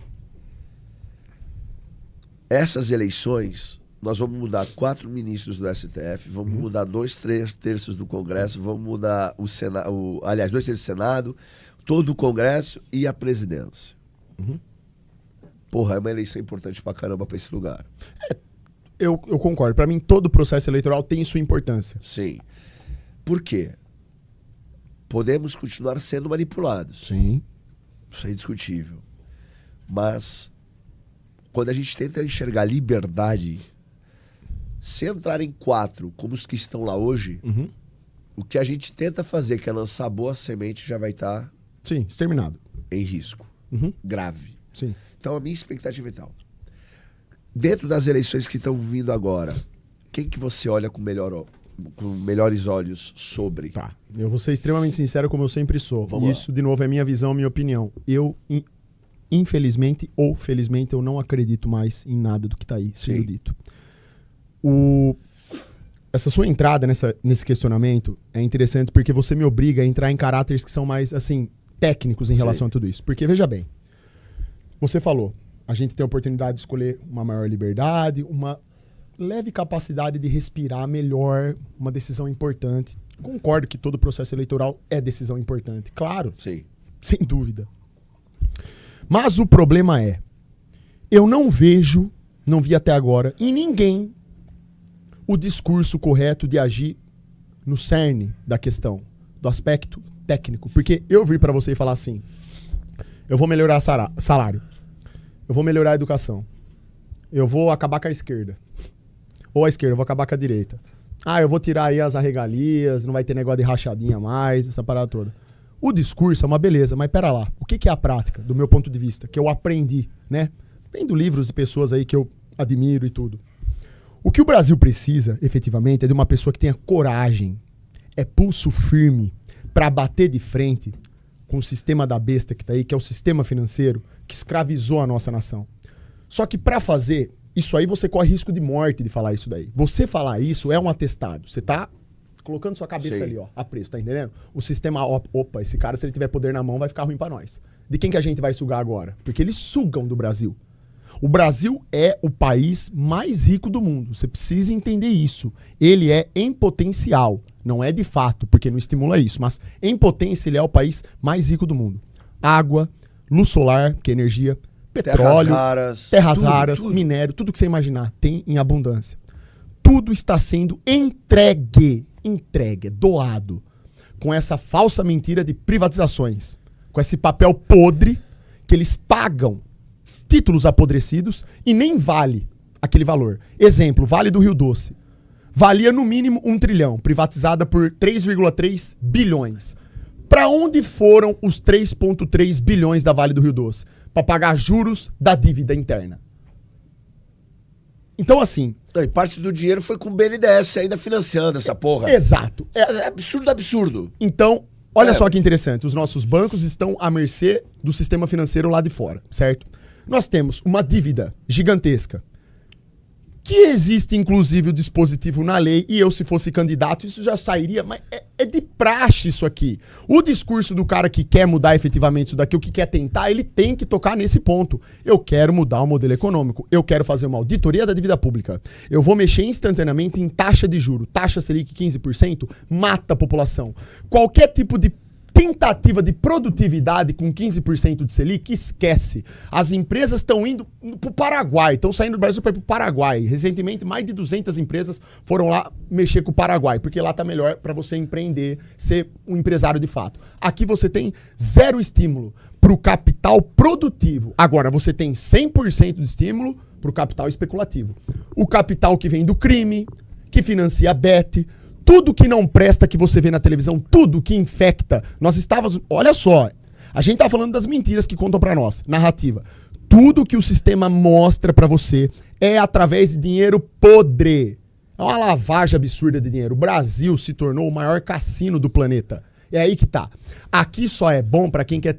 Essas eleições, nós vamos mudar 4 ministros do STF, vamos mudar 2 terços do Congresso, vamos mudar o Senado, aliás, 2 terços do Senado, todo o Congresso e a presidência. Uhum. Porra, é uma eleição importante pra caramba pra esse lugar. Eu concordo. Pra mim, todo processo eleitoral tem sua importância. Sim. Por quê? Podemos continuar sendo manipulados. Sim. Isso é indiscutível. Mas, quando a gente tenta enxergar liberdade, se entrar em 4 como os que estão lá hoje, Uhum. o que a gente tenta fazer, que é lançar boa semente, já vai estar Sim, exterminado. em risco. Uhum. Grave. Sim. Então, a minha expectativa é tal. Dentro das eleições que estão vindo agora, quem que você olha com melhores olhos sobre? Tá. Eu vou ser extremamente sincero, como eu sempre sou. Vamos lá. Isso, de novo, é minha visão, minha opinião. Eu, infelizmente ou felizmente, eu não acredito mais em nada do que tá aí sendo Sim. dito. Essa sua entrada nesse questionamento é interessante porque você me obriga a entrar em caráteres que são mais, assim, técnicos em relação a tudo isso. Porque, veja bem, você falou, a gente tem a oportunidade de escolher uma maior liberdade, uma leve capacidade de respirar melhor, uma decisão importante. Concordo que todo processo eleitoral é decisão importante, claro, Sim. sem dúvida. Mas o problema é, eu não vi até agora, em ninguém, o discurso correto de agir no cerne da questão, do aspecto técnico. Porque eu vir para você e falar assim, eu vou melhorar salário, eu vou melhorar a educação, eu vou acabar com a esquerda, ou a esquerda, eu vou acabar com a direita. Ah, eu vou tirar aí as arregalias, não vai ter negócio de rachadinha mais, essa parada toda. O discurso é uma beleza, mas pera lá, o que é a prática, do meu ponto de vista, que eu aprendi, né? Vendo livros de pessoas aí que eu admiro e tudo. O que o Brasil precisa, efetivamente, é de uma pessoa que tenha coragem, é pulso firme para bater de frente com o sistema da besta que tá aí, que é o sistema financeiro que escravizou a nossa nação. Só que para fazer isso aí, você corre risco de morte de falar isso daí. Você falar isso é um atestado. Você tá colocando sua cabeça Sim. ali, ó, a preço, tá entendendo? O sistema, opa, esse cara, se ele tiver poder na mão, vai ficar ruim para nós. De quem que a gente vai sugar agora? Porque eles sugam do Brasil. O Brasil é o país mais rico do mundo. Você precisa entender isso. Ele é em potencial. Não é de fato, porque não estimula isso. Mas em potência, ele é o país mais rico do mundo. Água, luz solar, que é energia, petróleo, terras raras, tudo. minério, tudo que você imaginar tem em abundância. Tudo está sendo entregue, doado. Com essa falsa mentira de privatizações. Com esse papel podre que eles pagam títulos apodrecidos e nem vale aquele valor. Exemplo, Vale do Rio Doce. Valia no mínimo 1 trilhão, privatizada por 3,3 bilhões. Para onde foram os 3,3 bilhões da Vale do Rio Doce? Para pagar juros da dívida interna. Então, assim... Não, e parte do dinheiro foi com o BNDES ainda financiando essa porra. Exato. É absurdo, absurdo. Então, olha só que interessante. Os nossos bancos estão à mercê do sistema financeiro lá de fora, certo? Nós temos uma dívida gigantesca, que existe inclusive o dispositivo na lei, e eu se fosse candidato isso já sairia, mas é de praxe isso aqui. O discurso do cara que quer mudar efetivamente isso daqui, o que quer tentar, ele tem que tocar nesse ponto. Eu quero mudar o modelo econômico, eu quero fazer uma auditoria da dívida pública, eu vou mexer instantaneamente em taxa de juro, taxa Selic 15%, mata a população. Qualquer tipo de tentativa de produtividade com 15% de Selic, esquece. As empresas estão indo para o Paraguai, estão saindo do Brasil para ir para o Paraguai. Recentemente, mais de 200 empresas foram lá mexer com o Paraguai, porque lá está melhor para você empreender, ser um empresário de fato. Aqui você tem zero estímulo para o capital produtivo. Agora, você tem 100% de estímulo para o capital especulativo. O capital que vem do crime, que financia a Bet, tudo que não presta que você vê na televisão, tudo que infecta. Nós estávamos... Olha só, a gente tá falando das mentiras que contam pra nós, narrativa. Tudo que o sistema mostra pra você é através de dinheiro podre. É uma lavagem absurda de dinheiro. O Brasil se tornou o maior cassino do planeta. É aí que tá. Aqui só é bom pra quem quer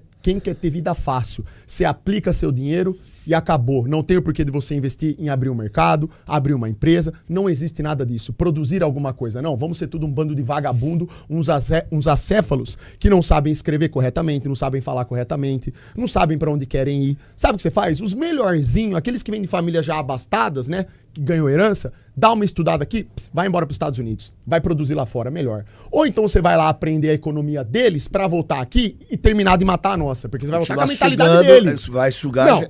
ter vida fácil. Você aplica seu dinheiro e acabou. Não tem o porquê de você investir em abrir um mercado, abrir uma empresa. Não existe nada disso. Produzir alguma coisa. Não, vamos ser tudo um bando de vagabundo, uns acéfalos que não sabem escrever corretamente, não sabem falar corretamente, não sabem pra onde querem ir. Sabe o que você faz? Os melhorzinhos, aqueles que vêm de famílias já abastadas, né? Que ganhou herança, dá uma estudada aqui, vai embora para os Estados Unidos, vai produzir lá fora, melhor. Ou então você vai lá aprender a economia deles para voltar aqui e terminar de matar a nossa, porque você vai voltar com a mentalidade deles. Vai sugar. Não.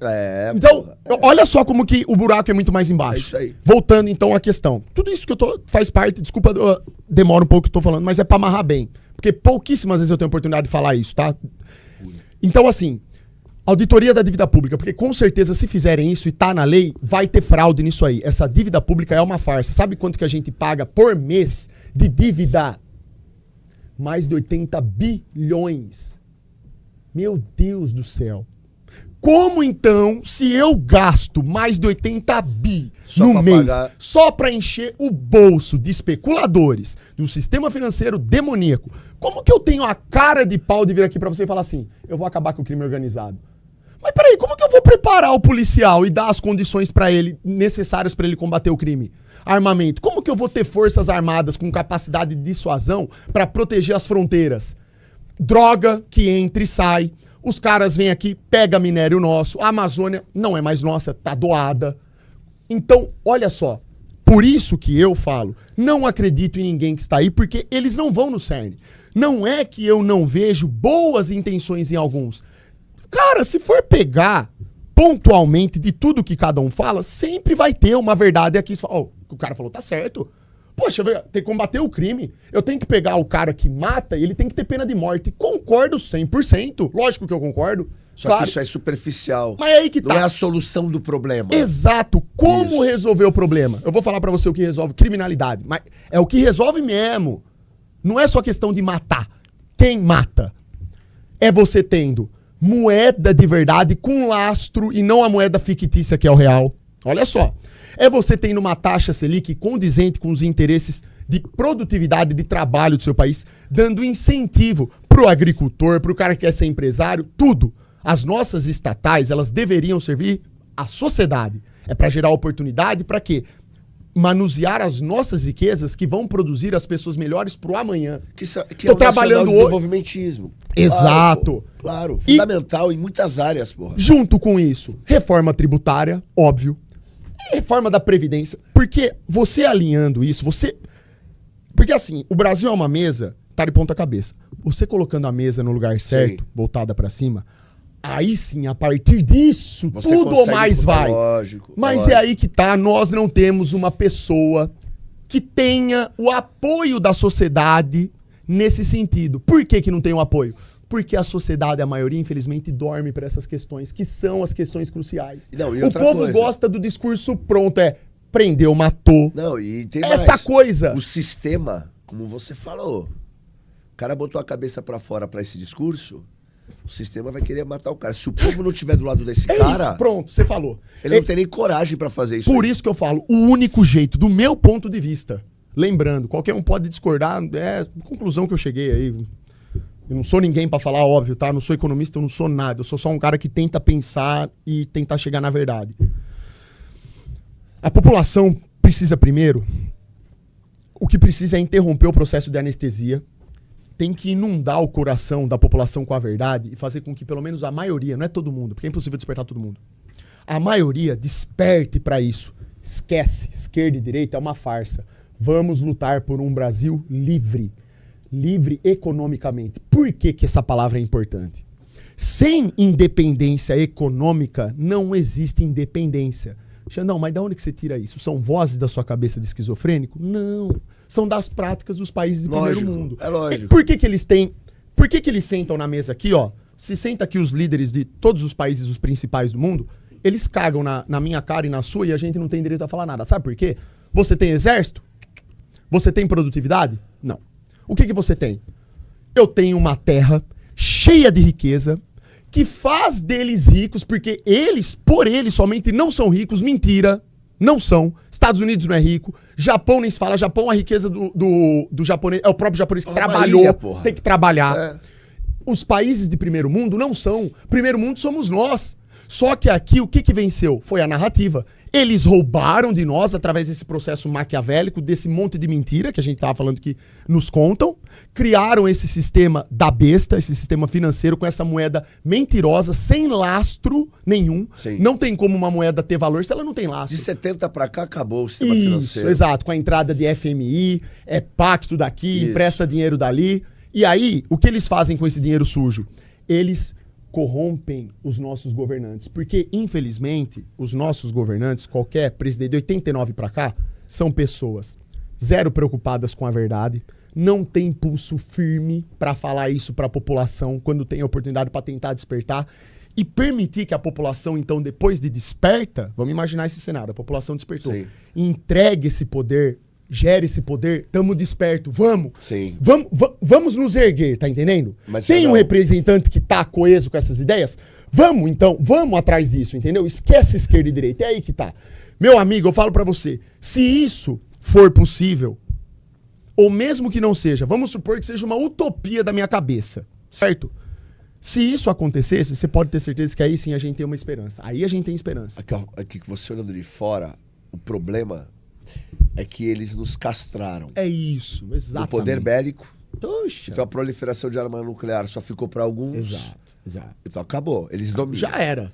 Então, olha só como que o buraco é muito mais embaixo. É isso aí. Voltando então à questão. Tudo isso que eu tô faz parte, desculpa, demora um pouco que eu tô falando, mas é para amarrar bem, porque pouquíssimas vezes eu tenho oportunidade de falar isso, tá? Então assim, auditoria da dívida pública, porque com certeza se fizerem isso e tá na lei, vai ter fraude nisso aí. Essa dívida pública é uma farsa. Sabe quanto que a gente paga por mês de dívida? Mais de 80 bilhões. Meu Deus do céu. Como então, se eu gasto mais de 80 bi no mês só para encher o bolso de especuladores, de um sistema financeiro demoníaco, como que eu tenho a cara de pau de vir aqui para você e falar assim, eu vou acabar com o crime organizado? Mas peraí, como que eu vou preparar o policial e dar as condições para ele necessárias para ele combater o crime? Armamento. Como que eu vou ter forças armadas com capacidade de dissuasão para proteger as fronteiras? Droga que entra e sai. Os caras vêm aqui, pega minério nosso. A Amazônia não é mais nossa, tá doada. Então, olha só. Por isso que eu falo, não acredito em ninguém que está aí, porque eles não vão no cerne. Não é que eu não vejo boas intenções em alguns. Cara, se for pegar pontualmente de tudo que cada um fala, sempre vai ter uma verdade aqui. Oh, o cara falou, tá certo. Poxa, tem que combater o crime. Eu tenho que pegar o cara que mata e ele tem que ter pena de morte. Concordo 100%. Lógico que eu concordo. Só claro. que isso é superficial. Mas é aí que tá. Não é a solução do problema. Exato. Como resolver o problema? Eu vou falar pra você o que resolve criminalidade. Mas é o que resolve mesmo. Não é só questão de matar. Quem mata? É você tendo moeda de verdade com lastro e não a moeda fictícia que é o real. Olha só. É você tendo uma taxa Selic condizente com os interesses de produtividade de trabalho do seu país, dando incentivo pro agricultor, pro cara que quer ser empresário, tudo. As nossas estatais, elas deveriam servir à sociedade. É para gerar oportunidade para quê? Manusear as nossas riquezas que vão produzir as pessoas melhores pro amanhã. Que é o trabalhando hoje. Desenvolvimentismo. Exato. Claro, fundamental em muitas áreas, porra. Junto com isso, reforma tributária, óbvio. E reforma da Previdência. Porque você alinhando isso, Porque assim, o Brasil é uma mesa, tá de ponta cabeça. Você colocando a mesa no lugar certo, voltada para cima, aí sim, a partir disso, você tudo ou mais vai. Lógico, mas é aí que tá, nós não temos uma pessoa que tenha o apoio da sociedade nesse sentido. Por que que não tem o apoio? Porque a sociedade, a maioria, infelizmente, dorme para essas questões, que são as questões cruciais. Não, o povo gosta do discurso pronto, prendeu, matou. Não, e tem essa mais. Coisa. O sistema, como você falou, o cara botou a cabeça para fora para esse discurso, o sistema vai querer matar o cara. Se o povo não estiver do lado desse cara... Isso, pronto, você falou. Ele não tem nem coragem para fazer isso. Por isso que eu falo, o único jeito, do meu ponto de vista, lembrando, qualquer um pode discordar, é a conclusão que eu cheguei aí. Eu não sou ninguém pra falar, óbvio, tá? Eu não sou economista, eu não sou nada. Eu sou só um cara que tenta pensar e tentar chegar na verdade. A população precisa primeiro... O que precisa é interromper o processo de anestesia. Tem que inundar o coração da população com a verdade e fazer com que pelo menos a maioria, não é todo mundo, porque é impossível despertar todo mundo. A maioria desperte pra isso. Esquece, esquerda e direita é uma farsa. Vamos lutar por um Brasil livre. Livre economicamente. Por que que essa palavra é importante? Sem independência econômica, não existe independência. Xandão, mas de onde que você tira isso? São vozes da sua cabeça de esquizofrênico? Não. São das práticas dos países do primeiro mundo. É lógico. Por que que eles têm... Por que que eles sentam na mesa aqui, ó? Se senta aqui os líderes de todos os países, os principais do mundo, eles cagam na minha cara e na sua e a gente não tem direito a falar nada. Sabe por quê? Você tem exército? Você tem produtividade? Não. O que que você tem? Eu tenho uma terra cheia de riqueza que faz deles ricos, porque eles, por eles somente, não são ricos. Mentira. Não são. Estados Unidos não é rico. Japão nem se fala. Japão, a riqueza do japonês, é o próprio japonês que trabalhou. Tem que trabalhar. os países de primeiro mundo não são. Primeiro mundo somos nós. Só que aqui, o que venceu? Foi a narrativa. Eles roubaram de nós através desse processo maquiavélico, desse monte de mentira que a gente estava falando que nos contam. Criaram esse sistema da besta, esse sistema financeiro com essa moeda mentirosa, sem lastro nenhum. Sim. Não tem como uma moeda ter valor se ela não tem lastro. De 70 para cá acabou o sistema Isso, financeiro. exato. Com a entrada de FMI, pacto daqui, Isso. empresta dinheiro dali. E aí, o que eles fazem com esse dinheiro sujo? Eles corrompem os nossos governantes. Porque, infelizmente, os nossos governantes, qualquer presidente de 89 para cá, são pessoas zero preocupadas com a verdade, não tem pulso firme para falar isso para a população quando tem a oportunidade para tentar despertar e permitir que a população, então, depois de desperta, vamos imaginar esse cenário, a população despertou, Sim. entregue esse poder, gere esse poder, tamo desperto, vamos. Sim. Vamos nos erguer, tá entendendo? Mas tem um não. representante que tá coeso com essas ideias? Vamos, então, vamos atrás disso, entendeu? Esquece esquerda e direita, é aí que tá. Meu amigo, eu falo pra você, se isso for possível, ou mesmo que não seja, vamos supor que seja uma utopia da minha cabeça, certo? Se isso acontecesse, você pode ter certeza que aí sim a gente tem uma esperança. Aí a gente tem esperança. Aqui que você olhando de fora, o problema é que eles nos castraram. É isso, exatamente. O poder bélico. Poxa. Então a proliferação de arma nuclear só ficou para alguns. Exato. Então acabou. Eles dominam. Já era.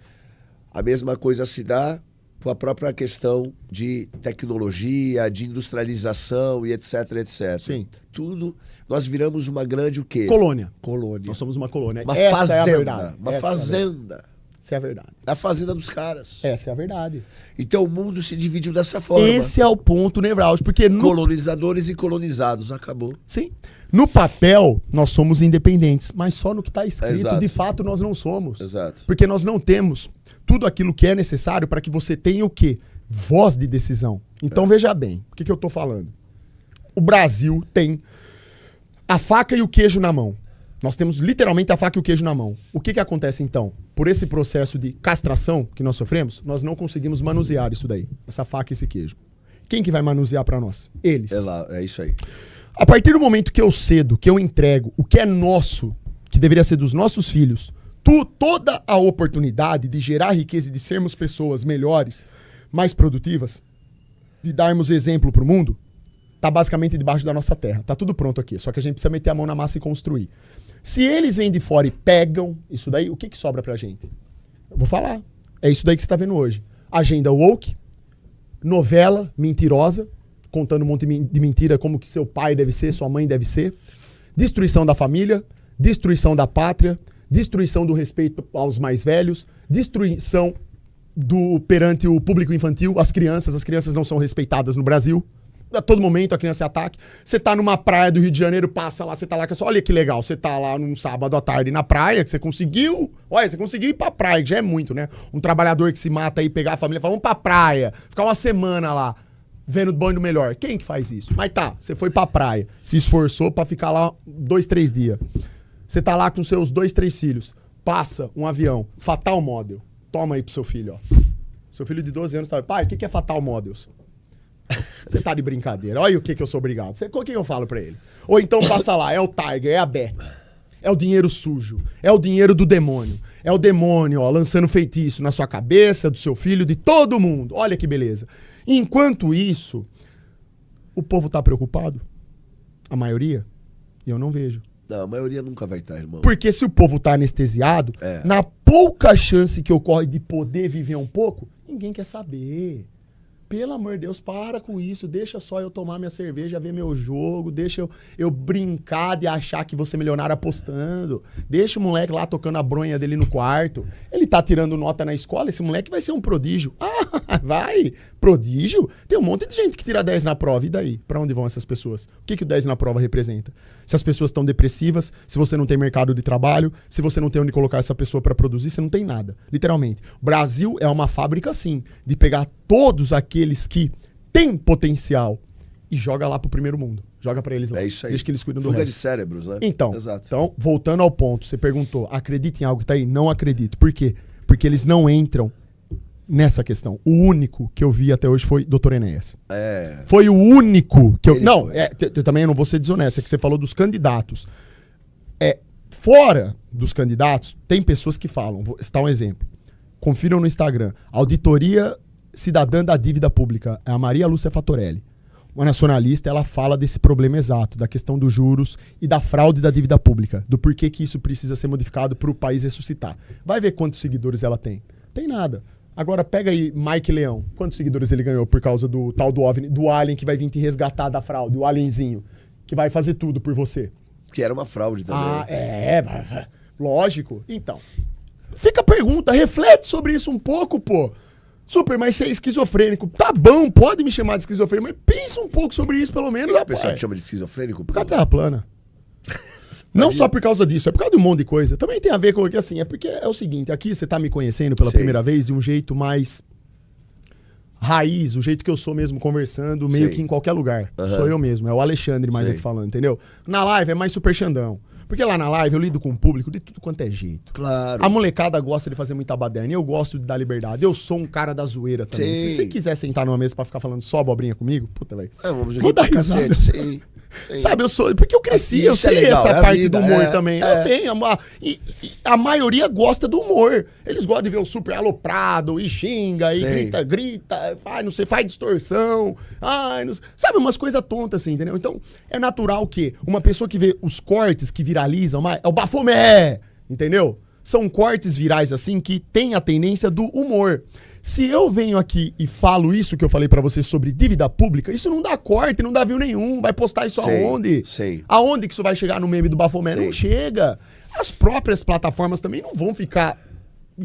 A mesma coisa se dá com a própria questão de tecnologia, de industrialização e etc, etc. Sim. Tudo. Nós viramos uma grande o quê? Colônia. Colônia. Nós somos uma colônia. Uma Essa fazenda. é a verdade. Uma Essa fazenda. Essa é a verdade. É a fazenda dos caras. Essa é a verdade. Então o mundo se dividiu dessa forma. Esse é o ponto nevrálgico, porque Colonizadores e colonizados. Acabou. Sim. No papel, nós somos independentes, mas só no que está escrito, Exato. de fato, nós não somos. Exato. Porque nós não temos tudo aquilo que é necessário para que você tenha o quê? Voz de decisão. Então, veja bem, o que eu estou falando? O Brasil tem a faca e o queijo na mão. Nós temos literalmente a faca e o queijo na mão. O que acontece, então? Por esse processo de castração que nós sofremos, nós não conseguimos manusear isso daí, essa faca e esse queijo. Quem que vai manusear para nós? Eles. É isso aí. A partir do momento que eu cedo, que eu entrego o que é nosso, que deveria ser dos nossos filhos, toda a oportunidade de gerar riqueza e de sermos pessoas melhores, mais produtivas, de darmos exemplo para o mundo, tá basicamente debaixo da nossa terra. Tá tudo pronto aqui, só que a gente precisa meter a mão na massa e construir. Se eles vêm de fora e pegam isso daí, o que sobra pra gente? Eu vou falar. É isso daí que você tá vendo hoje. Agenda woke, novela mentirosa, contando um monte de mentira como que seu pai deve ser, sua mãe deve ser, destruição da família, destruição da pátria, destruição do respeito aos mais velhos, destruição perante o público infantil, as crianças não são respeitadas no Brasil. A todo momento a criança é ataque. Você tá numa praia do Rio de Janeiro, passa lá, você tá lá, olha que legal, você tá lá num sábado à tarde na praia, que você conseguiu, você conseguiu ir pra praia, que já é muito, né? Um trabalhador que se mata aí, pegar a família, fala, vamos pra praia, ficar uma semana lá, vendo banho do melhor. Quem que faz isso? Mas tá, você foi pra praia, se esforçou pra ficar lá 2, 3 dias. Você tá lá com seus 2, 3 filhos, passa um avião, Fatal Model, toma aí pro seu filho, ó. Seu filho de 12 anos tá, pai, o que é Fatal Models? Você tá de brincadeira. Olha o que eu sou obrigado. O que eu falo pra ele? Ou então passa lá, é o Tiger, é a Beth. É o dinheiro sujo. É o dinheiro do demônio. É o demônio, ó, lançando feitiço na sua cabeça, do seu filho, de todo mundo. Olha que beleza. Enquanto isso, o povo tá preocupado? A maioria? Eu não vejo. Não, a maioria nunca vai estar, irmão. Porque se o povo tá anestesiado, na pouca chance que ocorre de poder viver um pouco, ninguém quer saber. Pelo amor de Deus, para com isso, deixa só eu tomar minha cerveja, ver meu jogo, deixa eu brincar de achar que vou ser milionário apostando, deixa o moleque lá tocando a bronha dele no quarto, ele tá tirando nota na escola, esse moleque vai ser um prodígio. Ah, vai? Prodígio? Tem um monte de gente que tira 10 na prova, e daí? Pra onde vão essas pessoas? O que o 10 na prova representa? Se as pessoas estão depressivas, se você não tem mercado de trabalho, se você não tem onde colocar essa pessoa pra produzir, você não tem nada, literalmente. O Brasil é uma fábrica, sim, de pegar todos aqueles que têm potencial e joga lá pro primeiro mundo. Joga pra eles lá. É isso aí. Deixa que eles cuidam do Fuga resto. de cérebros, né? Então, Exato. então, voltando ao ponto, você perguntou, acredita em algo que tá aí? Não acredito. Por quê? Porque eles não entram nessa questão. O único que eu vi até hoje foi Dr. Enéas. Foi o único que eu... Ele não, foi. eu também não vou ser desonesto, é que você falou dos candidatos. Fora dos candidatos, tem pessoas que falam, vou citar um exemplo. Confiram no Instagram. Auditoria Cidadã da Dívida Pública. É a Maria Lúcia Fatorelli. Uma nacionalista, ela fala desse problema exato, da questão dos juros e da fraude da dívida pública, do porquê que isso precisa ser modificado para o país ressuscitar. Vai ver quantos seguidores ela tem. Tem nada. Agora pega aí Mike Leão. Quantos seguidores ele ganhou por causa do tal do OVNI, do alien que vai vir te resgatar da fraude, o alienzinho, que vai fazer tudo por você. Que era uma fraude também. Lógico. Então, fica a pergunta, reflete sobre isso um pouco, pô. Super, mas você é esquizofrênico. Tá bom, pode me chamar de esquizofrênico, mas pensa um pouco sobre isso, pelo menos. A pessoa te chama de esquizofrênico? Por causa da Terra plana. Não só por causa disso, é por causa de um monte de coisa. Também tem a ver com que, assim, é porque é o seguinte, aqui você tá me conhecendo pela primeira vez de um jeito mais raiz, o jeito que eu sou mesmo conversando, meio que em qualquer lugar. Sou eu mesmo, é o Alexandre mais aqui falando, entendeu? Na live é mais super Xandão. Porque lá na live eu lido com o público de tudo quanto é jeito. Claro. A molecada gosta de fazer muita baderna. Eu gosto de dar liberdade. Eu sou um cara da zoeira também. Se você quiser sentar numa mesa pra ficar falando só abobrinha comigo, puta, velho. Vou dar risada. Sim. Sabe, eu sou... Porque eu cresci, eu sei essa parte do humor também. Eu tenho. E a maioria gosta do humor. Eles gostam de ver o super aloprado e xinga e grita, faz, não sei, faz distorção. Sabe, umas coisas tontas assim, entendeu? Então, é natural que uma pessoa que vê os cortes que viralizam, é o Bafomé, entendeu? São cortes virais assim que tem a tendência do humor. Se eu venho aqui e falo isso que eu falei pra você sobre dívida pública, isso não dá corte, não dá view nenhum. Vai postar isso aonde? Aonde que isso vai chegar no meme do Bafomé? Não chega. As próprias plataformas também não vão ficar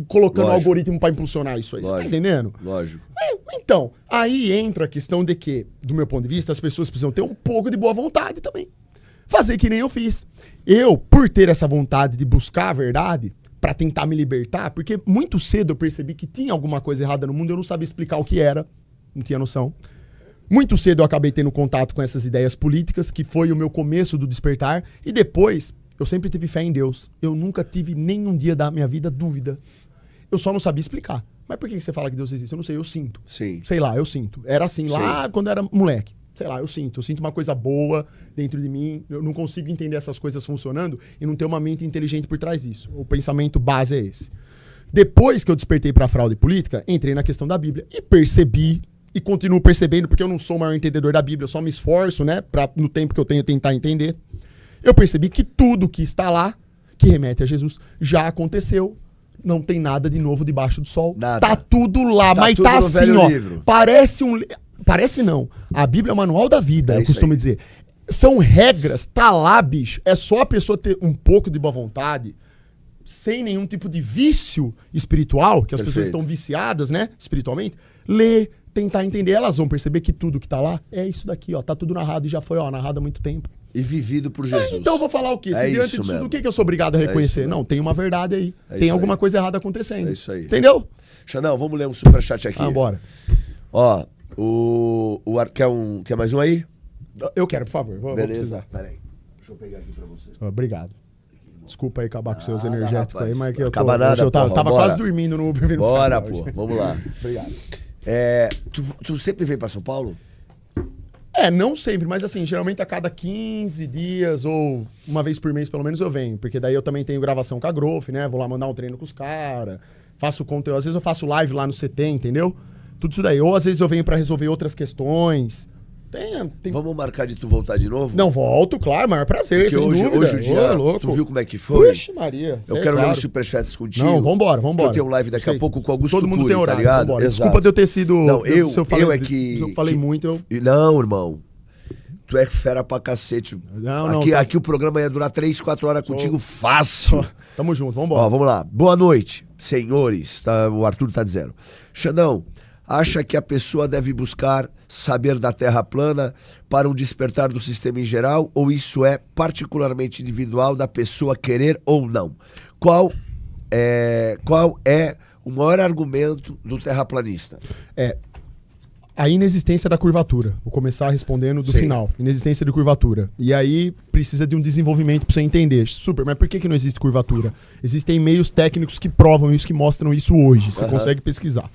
colocando algoritmo pra impulsionar isso aí. Você tá entendendo? Lógico. Então, aí entra a questão de que, do meu ponto de vista, as pessoas precisam ter um pouco de boa vontade também. Fazer que nem eu fiz. Eu, por ter essa vontade de buscar a verdade, pra tentar me libertar, porque muito cedo eu percebi que tinha alguma coisa errada no mundo, eu não sabia explicar o que era, não tinha noção. Muito cedo eu acabei tendo contato com essas ideias políticas, que foi o meu começo do despertar, e depois eu sempre tive fé em Deus. Eu nunca tive nenhum dia da minha vida dúvida. Eu só não sabia explicar. Mas por que você fala que Deus existe? Eu não sei, eu sinto. Sei lá, eu sinto. Era assim lá quando eu era moleque. Sei lá, eu sinto uma coisa boa dentro de mim, eu não consigo entender essas coisas funcionando e não ter uma mente inteligente por trás disso. O pensamento base é esse. Depois que eu despertei pra fraude política, entrei na questão da Bíblia e percebi, e continuo percebendo, porque eu não sou o maior entendedor da Bíblia, eu só me esforço, né, no tempo que eu tenho, tentar entender. Eu percebi que tudo que está lá, que remete a Jesus, já aconteceu. Não tem nada de novo debaixo do sol. Nada. Tá tudo lá, mas tudo tá assim, ó. Livro. Parece não. A Bíblia é o manual da vida, eu costumo dizer. São regras, tá lá, bicho. É só a pessoa ter um pouco de boa vontade, sem nenhum tipo de vício espiritual, que as pessoas estão viciadas, né, espiritualmente, ler, tentar entender. Elas vão perceber que tudo que tá lá é isso daqui, ó. Tá tudo narrado e já foi, ó, narrado há muito tempo. E vivido por Jesus. Então eu vou falar o quê? Se diante disso, do que eu sou obrigado a reconhecer? Não, tem uma verdade aí. Tem alguma coisa errada acontecendo. É isso aí. Entendeu? Xandão, vamos ler um superchat aqui. Bora. Ó, quer mais um aí? Eu quero, por favor. Vou precisar. Peraí. Deixa eu pegar aqui pra você. Obrigado. Desculpa aí acabar com seus energéticos aí, mas que eu acaba nada, eu tava quase dormindo no Uber. Bora, pô. Vamos lá. Obrigado. Tu sempre vem pra São Paulo? Não sempre, mas assim, geralmente a cada 15 dias ou uma vez por mês, pelo menos, eu venho. Porque daí eu também tenho gravação com a Growth, né? Vou lá mandar um treino com os caras, faço conteúdo. Às vezes eu faço live lá no CT, entendeu? Tudo isso daí. Ou às vezes eu venho pra resolver outras questões. Vamos marcar de tu voltar de novo? Não, volto, claro, maior prazer, sem dúvida. Hoje o dia, tu viu como é que foi? Puxa, Maria. Eu quero ler os superchats contigo. Não, vambora. Eu tenho um live daqui a pouco com o Augusto Todo mundo Cury, tem horário, tá ligado? Exato. Desculpa de eu ter sido... Não, eu falei muito, Não, irmão. Tu é fera pra cacete. Aqui o programa ia durar 3, 4 horas contigo fácil. Tamo junto, vambora. Ó, vamos lá. Boa noite, senhores. O Arthur tá dizendo. Xandão, acha que a pessoa deve buscar saber da Terra plana para um despertar do sistema em geral, ou isso é particularmente individual da pessoa querer ou não? Qual é o maior argumento do terraplanista? A inexistência da curvatura. Vou começar respondendo do final. Inexistência de curvatura. E aí precisa de um desenvolvimento para você entender. Super, mas por que não existe curvatura? Existem meios técnicos que provam isso, que mostram isso hoje. Você consegue pesquisar.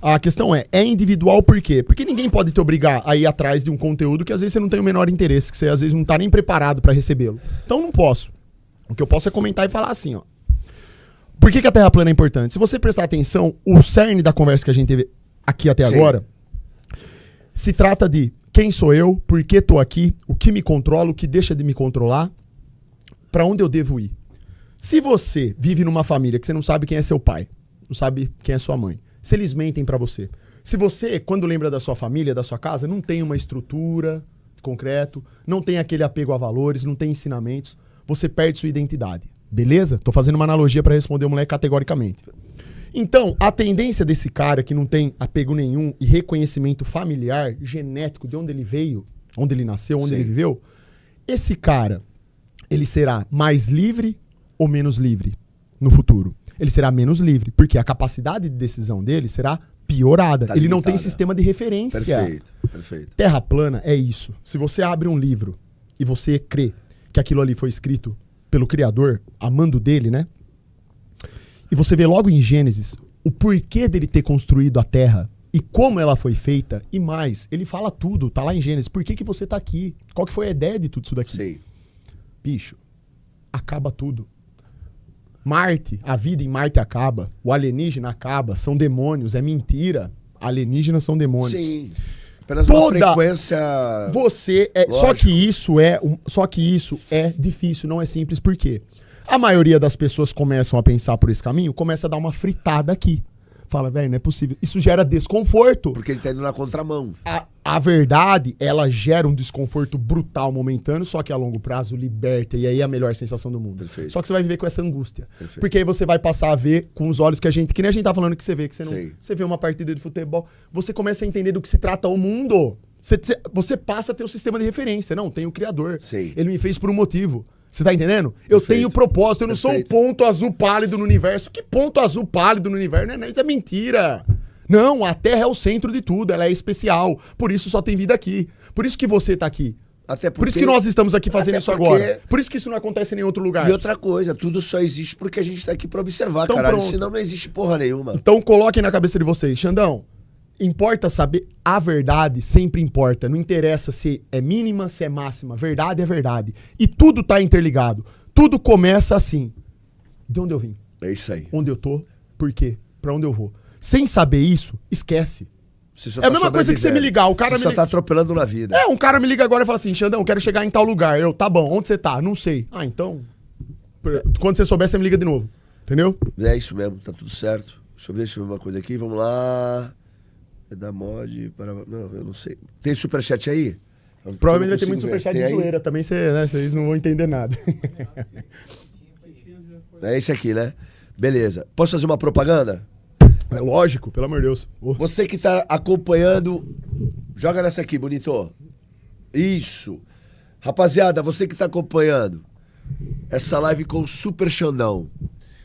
A questão é individual por quê? Porque ninguém pode te obrigar a ir atrás de um conteúdo que às vezes você não tem o menor interesse, que você às vezes não tá nem preparado para recebê-lo. Então não posso. O que eu posso é comentar e falar assim, ó. Por que a Terra plana é importante? Se você prestar atenção, o cerne da conversa que a gente teve aqui até agora se trata de quem sou eu, por que tô aqui, o que me controla, o que deixa de me controlar, pra onde eu devo ir. Se você vive numa família que você não sabe quem é seu pai, não sabe quem é sua mãe, se eles mentem pra você. Se você, quando lembra da sua família, da sua casa, não tem uma estrutura concreto, não tem aquele apego a valores, não tem ensinamentos, você perde sua identidade. Beleza? Tô fazendo uma analogia pra responder o moleque categoricamente. Então, a tendência desse cara que não tem apego nenhum e reconhecimento familiar, genético, de onde ele veio, onde ele nasceu, onde ele viveu, esse cara, ele será mais livre ou menos livre no futuro? Ele será menos livre, porque a capacidade de decisão dele será piorada. Ele não tem sistema de referência. Perfeito, perfeito. Terra plana é isso. Se você abre um livro e você crê que aquilo ali foi escrito pelo Criador, amando dele, né? E você vê logo em Gênesis o porquê dele ter construído a Terra e como ela foi feita e mais. Ele fala tudo, tá lá em Gênesis. Por que você tá aqui? Qual que foi a ideia de tudo isso daqui? Sim. Bicho, acaba tudo. Marte, a vida em Marte acaba. O alienígena acaba. São demônios, é mentira. Alienígenas são demônios. Sim. Apenas uma frequência... Você é... Só que isso é difícil, não é simples. Por quê? A maioria das pessoas começam a pensar por esse caminho, começa a dar uma fritada aqui. Fala, velho, não é possível. Isso gera desconforto. Porque ele tá indo na contramão. A verdade, ela gera um desconforto brutal momentâneo, só que a longo prazo liberta. E aí é a melhor sensação do mundo. Perfeito. Só que você vai viver com essa angústia. Perfeito. Porque aí você vai passar a ver com os olhos que nem a gente tá falando que você vê. Que você não. Sei. Você vê uma partida de futebol, você começa a entender do que se trata o mundo. Você passa a ter o sistema de referência. Não, tem o Criador. Sei. Ele me fez por um motivo. Você tá entendendo? Eu Perfeito. tenho propósito, eu não sou o Perfeito. ponto azul pálido no universo. Que ponto azul pálido no universo? Não, isso é mentira. Não, a Terra é o centro de tudo, ela é especial. Por isso só tem vida aqui. Por isso que você tá aqui. Até porque... Por isso que nós estamos aqui fazendo Até isso porque- agora. Por isso que isso não acontece em nenhum outro lugar. E outra coisa, tudo só existe porque a gente tá aqui pra observar, Então, caralho. pronto. Senão não existe porra nenhuma. Então coloquem na cabeça de vocês. Xandão, importa saber a verdade, sempre importa. Não interessa se é mínima, se é máxima. Verdade é verdade. E tudo tá interligado. Tudo começa assim. De onde eu vim? É isso aí. Onde eu tô? Por quê? Pra onde eu vou? Sem saber isso, esquece. Você só É a mesma coisa que você me ligar. O cara Você me só liga... tá atropelando na vida. um cara me liga agora e fala assim, Xandão, eu quero chegar em tal lugar. Eu, tá bom, onde você tá? Não sei. Ah, então... Quando você souber, você me liga de novo. Entendeu? É isso mesmo, tá tudo certo. Deixa eu ver uma coisa aqui, vamos lá. É da mod para... Não, eu não sei. Tem superchat aí? Provavelmente vai ter Eu não muito consigo ver. superchat Tem de aí? zoeira. Também vocês não vão entender nada. É esse aqui, né? Beleza. Posso fazer uma propaganda? É lógico, pelo amor de Deus. Você que tá acompanhando, joga nessa aqui, bonito. Isso. Rapaziada, você que tá acompanhando essa live com o Super Xandão,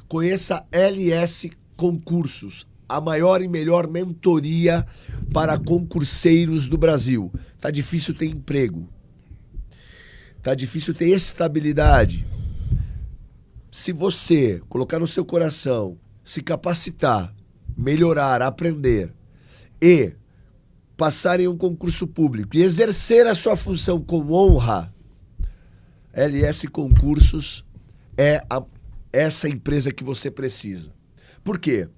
conheça LS Concursos, a maior e melhor mentoria para concurseiros do Brasil. Tá difícil ter emprego. Tá difícil ter estabilidade. Se você colocar no seu coração, se capacitar, melhorar, aprender e passar em um concurso público e exercer a sua função com honra, LS Concursos é essa empresa que você precisa. Por quê?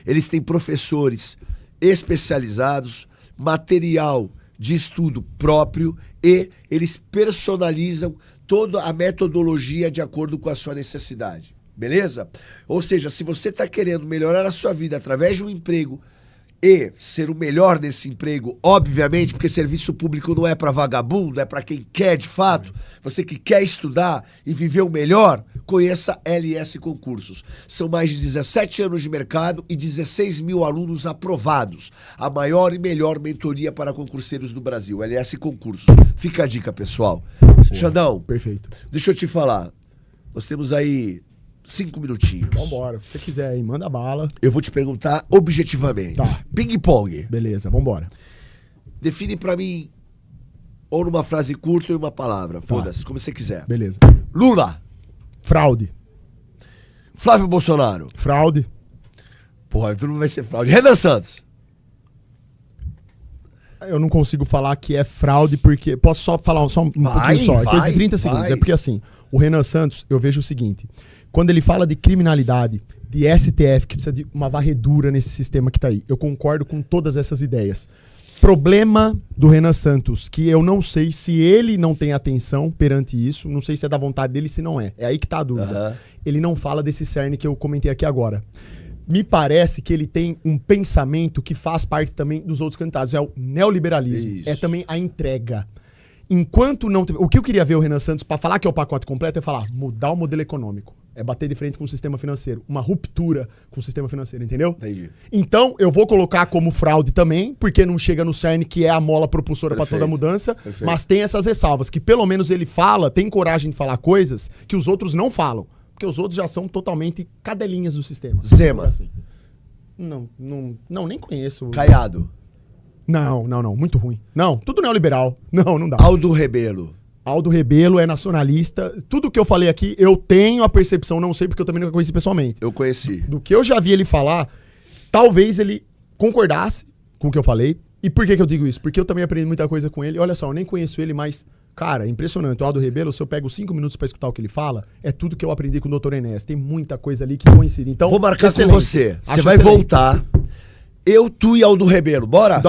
Eles têm professores especializados, material de estudo próprio e eles personalizam toda a metodologia de acordo com a sua necessidade. Beleza? Ou seja, se você está querendo melhorar a sua vida através de um emprego e ser o melhor nesse emprego, obviamente, porque serviço público não é para vagabundo, é para quem quer de fato, você que quer estudar e viver o melhor, conheça LS Concursos. São mais de 17 anos de mercado e 16 mil alunos aprovados. A maior e melhor mentoria para concurseiros do Brasil, LS Concursos. Fica a dica, pessoal. Xandão, Perfeito. deixa eu te falar. Nós temos aí 5 minutinhos. Vambora. Se você quiser aí, manda bala. Eu vou te perguntar objetivamente. Tá. Ping-pong. Beleza, vambora. Define pra mim, ou numa frase curta ou uma palavra. Foda-se, como você quiser. Beleza. Lula. Fraude. Flávio Bolsonaro. Fraude. Porra, tudo vai ser fraude. Renan Santos. Eu não consigo falar que é fraude porque... Posso só falar só um pouquinho só? É coisa de 30 segundos. vai. É porque assim, O Renan Santos, eu vejo o seguinte, quando ele fala de criminalidade, de STF, que precisa de uma varredura nesse sistema que tá aí, eu concordo com todas essas ideias. Problema do Renan Santos, que eu não sei se ele não tem atenção perante isso, não sei se é da vontade dele, se não é. É aí que tá a dúvida. Ele não fala desse cerne que eu comentei aqui agora. Me parece que ele tem um pensamento que faz parte também dos outros candidatos. É o neoliberalismo. Isso. É também a entrega. Enquanto não... O que eu queria ver o Renan Santos, para falar que é o pacote completo, é falar, mudar o modelo econômico. É bater de frente com o sistema financeiro. Uma ruptura com o sistema financeiro, entendeu? Entendi. Então, eu vou colocar como fraude também, porque não chega no cerne que é a mola propulsora para toda a mudança. Perfeito. Mas tem essas ressalvas, que pelo menos ele fala, tem coragem de falar coisas que os outros não falam. Porque os outros já são totalmente cadelinhas do sistema. Zema. Assim. Não, nem conheço. Caiado. Não. Muito ruim. Não, tudo neoliberal. Não dá. Aldo Rebelo. Aldo Rebelo é nacionalista. Tudo que eu falei aqui, eu tenho a percepção, não sei porque eu também nunca conheci pessoalmente. Eu conheci. Do que eu já vi ele falar, talvez ele concordasse com o que eu falei. E por que eu digo isso? Porque eu também aprendi muita coisa com ele. Olha só, eu nem conheço ele, mas, cara, é impressionante. O Aldo Rebelo, se eu pego 5 minutos pra escutar o que ele fala, é tudo que eu aprendi com o Dr. Enéas. Tem muita coisa ali que coincide. Então, vou marcar excelente. com você. Você Acho vai excelente. voltar. Eu, tu e Aldo Rebelo. Bora?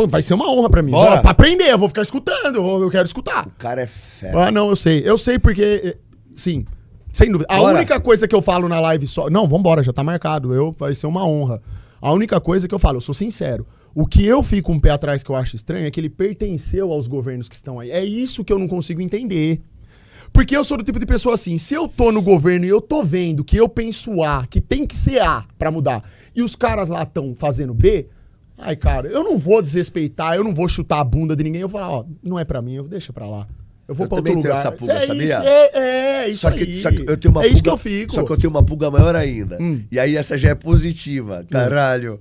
Vai ser uma honra pra mim. Bora. Pra aprender, eu vou ficar escutando. Eu quero escutar. O cara é fera. Ah, não, eu sei. Eu sei porque... Sim, sem dúvida. A única coisa que eu falo na live só... Não, vambora, já tá marcado. Vai ser uma honra. A única coisa que eu falo, eu sou sincero. O que eu fico um pé atrás que eu acho estranho é que ele pertenceu aos governos que estão aí. É isso que eu não consigo entender. Porque eu sou do tipo de pessoa assim, se eu tô no governo e eu tô vendo que eu penso A, que tem que ser A pra mudar, e os caras lá estão fazendo B, ai, cara, eu não vou desrespeitar, eu não vou chutar a bunda de ninguém, eu vou falar, ó, não é pra mim, deixa pra lá. Eu vou pra outro lugar. Essa pulga, sabia? Isso só aí. Só que eu tenho uma pulga, isso que eu fico. Só que eu tenho uma pulga maior ainda. E aí essa já é positiva, caralho.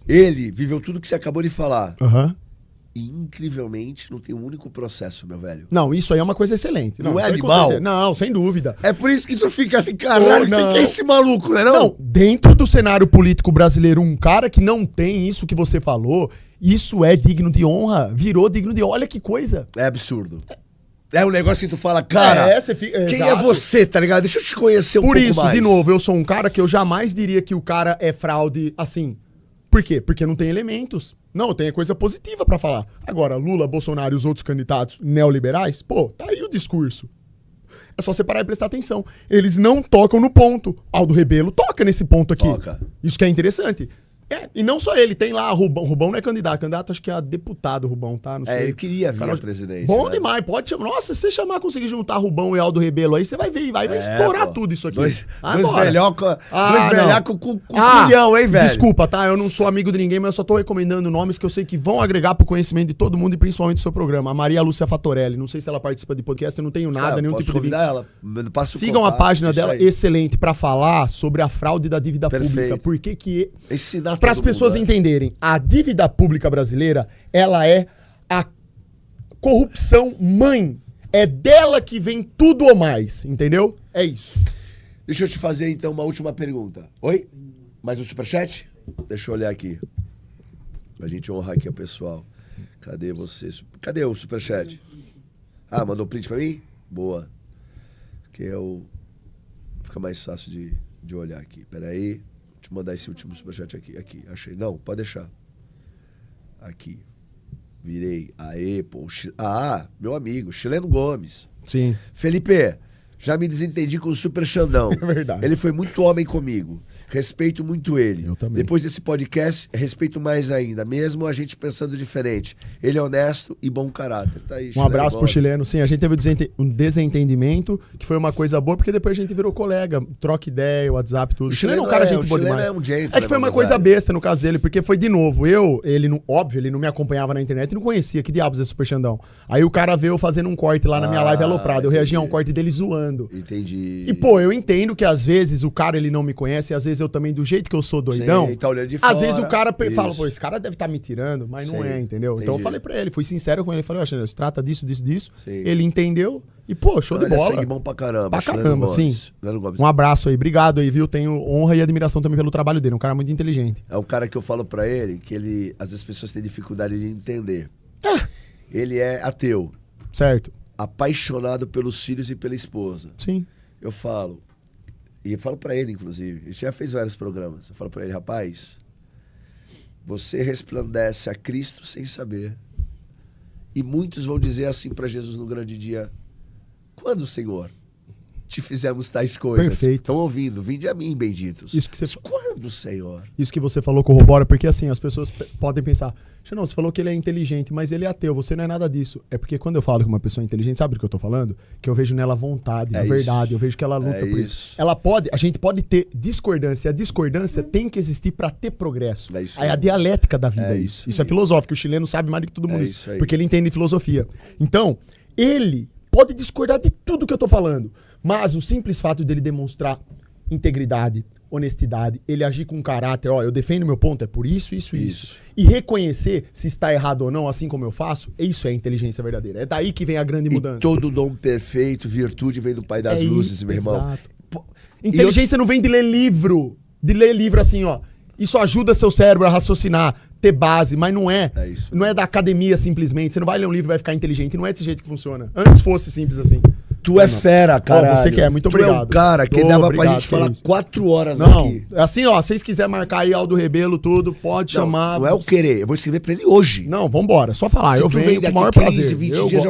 Ele viveu tudo que você acabou de falar. E incrivelmente não tem um único processo, meu velho. Não, isso aí é uma coisa excelente. Não é animal? Não, sem dúvida. É por isso que tu fica assim, caralho, quem que é esse maluco, né? Não, dentro do cenário político brasileiro, um cara que não tem isso que você falou, isso é digno de honra, virou digno de honra. Olha que coisa. É absurdo. É um negócio que tu fala, cara, você fica, quem é você, tá ligado? Deixa eu te conhecer um pouco mais. Por isso, de novo, eu sou um cara que eu jamais diria que o cara é fraude assim. Por quê? Porque não tem elementos. Não, tem coisa positiva pra falar. Agora, Lula, Bolsonaro e os outros candidatos neoliberais, pô, tá aí o discurso. É só separar e prestar atenção. Eles não tocam no ponto. Aldo Rebelo toca nesse ponto aqui. Toca. Isso que é interessante. E não só ele, tem lá Rubão. Rubão não é candidato. Candidato acho que é deputado, Rubão, tá? Não sei. Ele queria vir a presidente. Bom demais, pode chamar. Nossa, se você chamar, conseguir juntar Rubão e Aldo Rebelo aí, você vai ver, vai estourar tudo isso aqui. Dois velhocos com culhão, hein, velho? Desculpa, tá? Eu não sou amigo de ninguém, mas eu só tô recomendando nomes que eu sei que vão agregar pro conhecimento de todo mundo e principalmente do seu programa. A Maria Lúcia Fatorelli, não sei se ela participa de podcast, eu não tenho nada, nenhum tipo de convidar ela. Sigam a página dela, excelente, pra falar sobre a fraude da dívida pública. Por que ensinar para as pessoas entenderem, a dívida pública brasileira, ela é a corrupção mãe. É dela que vem tudo ou mais, entendeu? É isso. Deixa eu te fazer, então, uma última pergunta. Oi? Mais um superchat? Deixa eu olhar aqui. Pra gente honrar aqui o pessoal. Cadê você? Cadê o superchat? Ah, mandou print pra mim? Boa. Que fica mais fácil de olhar aqui. Pera aí. Deixa eu mandar esse último superchat aqui. Aqui, achei. Não, pode deixar. Aqui. Virei. Aê, pô. Meu amigo, Chileno Gomes. Sim. Felipe, já me desentendi com o Super Xandão. É verdade. Ele foi muito homem comigo. Respeito muito ele. Eu também. Depois desse podcast, respeito mais ainda. Mesmo a gente pensando diferente. Ele é honesto e bom caráter. Tá aí, um abraço pro chileno. Sim, a gente teve um desentendimento, que foi uma coisa boa, porque depois a gente virou colega. Troca ideia, WhatsApp, tudo. O chileno é um cara gente boa demais. É que foi uma coisa besta no caso dele, porque foi de novo. Ele não me acompanhava na internet e não conhecia. Que diabos é Super Xandão? Aí o cara veio fazendo um corte lá na minha live aloprado. Eu reagi a um corte dele zoando. Entendi. E, pô, eu entendo que às vezes o cara ele não me conhece, e às vezes eu também, do jeito que eu sou doidão, sim, tá olhando de fora. Às vezes o cara fala, pô, esse cara deve estar me tirando, mas não é, entendeu? Entendi. Então eu falei pra ele, fui sincero com ele, falei, ó, se trata disso. Sim. Ele entendeu e, pô, show de bola. Sangue bom pra caramba. Pra caramba, sim. Um abraço aí, obrigado aí, viu? Tenho honra e admiração também pelo trabalho dele, um cara muito inteligente. É um cara que eu falo pra ele, que às vezes as pessoas têm dificuldade de entender. Ele é ateu. Certo. apaixonado pelos filhos e pela esposa. Sim. Eu falo, e eu falo pra ele, inclusive, ele já fez vários programas, eu falo pra ele, rapaz, você resplandece a Cristo sem saber. E muitos vão dizer assim pra Jesus no grande dia, quando, Senhor, te fizemos tais coisas? Perfeito. Estão ouvindo, vinde a mim, benditos. Isso que você... Quando, Senhor? Isso que você falou corrobora, porque assim, as pessoas podem pensar, não, você falou que ele é inteligente, mas ele é ateu, você não é nada disso. É porque quando eu falo que uma pessoa é inteligente, sabe do que eu tô falando? Que eu vejo nela vontade, a verdade, eu vejo que ela luta por isso. A gente pode ter discordância, a discordância tem que existir pra ter progresso. É a dialética da vida, isso é filosófico, o chileno sabe mais do que todo mundo isso, porque ele entende filosofia. Então, ele pode discordar de tudo que eu tô falando, mas o simples fato dele demonstrar integridade, honestidade, ele agir com caráter, ó, eu defendo meu ponto, é por isso. E reconhecer se está errado ou não, assim como eu faço, isso é inteligência verdadeira. É daí que vem a grande mudança. E todo dom perfeito, virtude, vem do Pai das luzes, meu irmão. Exato. Inteligência não vem de ler livro assim, ó. Isso ajuda seu cérebro a raciocinar, ter base, mas não é. Não é da academia simplesmente. Você não vai ler um livro e vai ficar inteligente. Não é desse jeito que funciona. Antes fosse simples assim. Tu é fera, cara. Você quer, muito obrigado. Tu é um cara que dava pra gente falar 4 horas aqui. Não, assim, ó, se vocês quiserem marcar aí Aldo Rebelo, tudo, pode chamar. Não é o querer, eu vou escrever pra ele hoje. Não, vambora, só falar. Se eu venho com o maior prazer. 20 dias,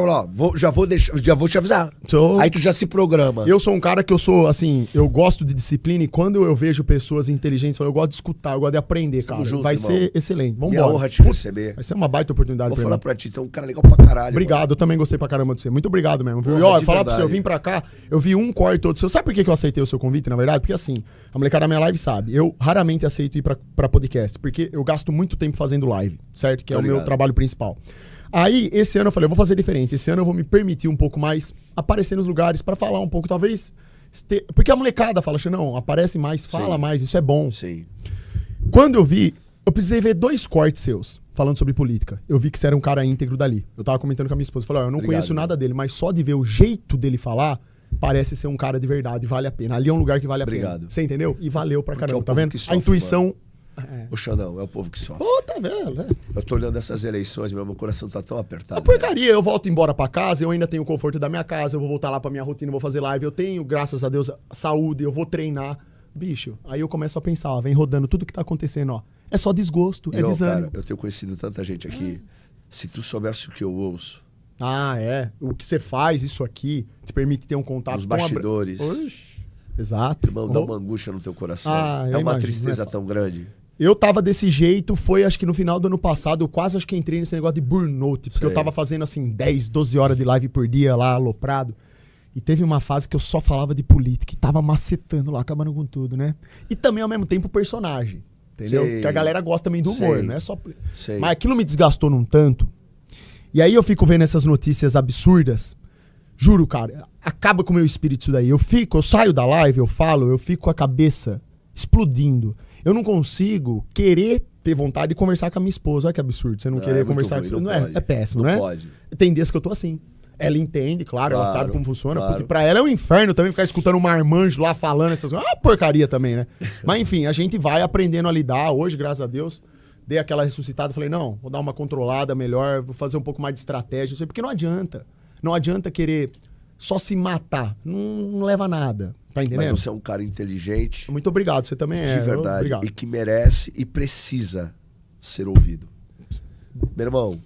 já vou te avisar. Aí tu já se programa. Eu sou um cara que eu sou, assim, eu gosto de disciplina e quando eu vejo pessoas inteligentes, eu gosto de escutar, eu gosto de aprender, cara. Junto, vai ser excelente. Vambora. Minha honra te receber. Vai ser uma baita oportunidade pra mim. Vou falar pra ti, tu é um cara legal pra caralho. Obrigado, eu também gostei pra caramba de você. Muito obrigado mesmo, viu? E ó, falar pra você, eu vim pra cá, eu vi um corte todo seu. Sabe por que eu aceitei o seu convite, na verdade? Porque assim, a molecada da minha live sabe, eu raramente aceito ir pra podcast, porque eu gasto muito tempo fazendo live, certo? Que é o meu trabalho principal. Aí, esse ano eu falei, eu vou fazer diferente. Esse ano eu vou me permitir um pouco mais aparecer nos lugares pra falar um pouco, talvez... Porque a molecada fala, não, aparece mais, fala mais, isso é bom. Sim. Quando eu vi, eu precisei ver 2 cortes seus falando sobre política. Eu vi que você era um cara íntegro dali. Eu tava comentando com a minha esposa, falei, eu não conheço nada dele, mas só de ver o jeito dele falar, parece ser um cara de verdade, vale a pena. Ali é um lugar que vale a pena. Você entendeu? E valeu pra caramba, tá vendo? A intuição... O Xandão, é o povo que sofre. Tá vendo, né? Eu tô olhando essas eleições, meu coração tá tão apertado. A porcaria, eu volto embora pra casa, eu ainda tenho o conforto da minha casa, eu vou voltar lá pra minha rotina, vou fazer live, eu tenho, graças a Deus, saúde, eu vou treinar. Bicho, aí eu começo a pensar, ó, vem rodando tudo que tá acontecendo, ó. É só desgosto, é desânimo. Cara, eu tenho conhecido tanta gente aqui, se tu soubesse o que eu ouço... O que você faz, isso aqui, te permite ter um contato... Os bastidores. Oxi. Exato. Dá uma angústia no teu coração. É uma tristeza tão grande. Eu tava desse jeito, foi acho que no final do ano passado, eu quase acho que entrei nesse negócio de burnout, porque eu tava fazendo assim 10, 12 horas de live por dia lá, aloprado. E teve uma fase que eu só falava de política, e tava macetando lá, acabando com tudo, né? E também ao mesmo tempo personagem, entendeu? Porque a galera gosta também do humor, não é só... Mas aquilo me desgastou num tanto. E aí eu fico vendo essas notícias absurdas, juro, cara, acaba com o meu espírito isso daí. Eu saio da live, eu falo, eu fico com a cabeça explodindo. Eu não consigo querer ter vontade de conversar com a minha esposa. Olha que absurdo, você não querer conversar com você. Não é péssimo, né? Pode. Tem dias que eu tô assim. Ela entende, claro, ela sabe como funciona. Claro. Pra ela é um inferno também ficar escutando um marmanjo lá falando essas coisas. É uma porcaria também, né? Mas enfim, a gente vai aprendendo a lidar. Hoje, graças a Deus, dei aquela ressuscitada. Falei, não, vou dar uma controlada melhor, vou fazer um pouco mais de estratégia. Porque não adianta. Não adianta querer só se matar. Não leva a nada. Tá entendendo? Mas você é um cara inteligente. Muito obrigado, você também é. De verdade. E que merece e precisa ser ouvido. Meu irmão,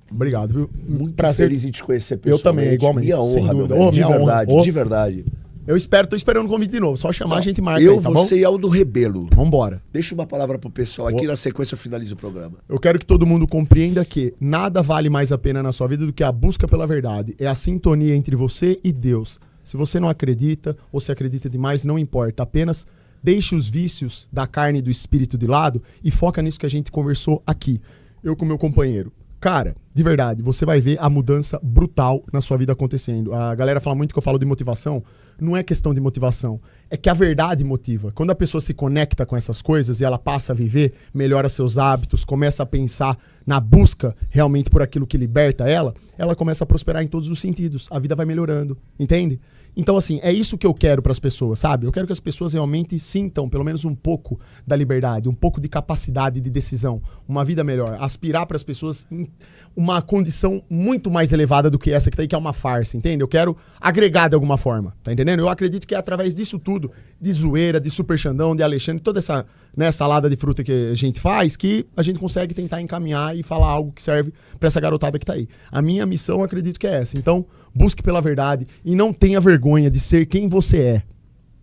obrigado, viu? Muito prazer feliz em te conhecer pessoalmente. Eu também, igualmente. Minha honra, meu velho. De verdade, de verdade. Eu tô esperando o convite de novo. Só chamar, a gente marca aí, tá você e Aldo Rebelo. Vambora. Deixa uma palavra pro pessoal aqui, na sequência eu finalizo o programa. Eu quero que todo mundo compreenda que nada vale mais a pena na sua vida do que a busca pela verdade. É a sintonia entre você e Deus. Se você não acredita, ou se acredita demais, não importa. Apenas deixe os vícios da carne e do espírito de lado e foca nisso que a gente conversou aqui. Eu com meu companheiro. Cara, de verdade, você vai ver a mudança brutal na sua vida acontecendo. A galera fala muito que eu falo de motivação. Não é questão de motivação. É que a verdade motiva. Quando a pessoa se conecta com essas coisas e ela passa a viver, melhora seus hábitos, começa a pensar na busca realmente por aquilo que liberta ela, ela começa a prosperar em todos os sentidos. A vida vai melhorando, entende? Então, assim, é isso que eu quero para as pessoas, sabe? Eu quero que as pessoas realmente sintam pelo menos um pouco da liberdade, um pouco de capacidade de decisão, uma vida melhor. Aspirar para as pessoas em uma condição muito mais elevada do que essa que tá aí, que é uma farsa, entende? Eu quero agregar de alguma forma, tá entendendo? Eu acredito que é através disso tudo, de zoeira, de Super Xandão, de Alexandre, toda essa, né, salada de fruta que a gente faz, que a gente consegue tentar encaminhar e falar algo que serve para essa garotada que tá aí. A minha missão, acredito que é essa. Então, busque pela verdade e não tenha vergonha de ser quem você é.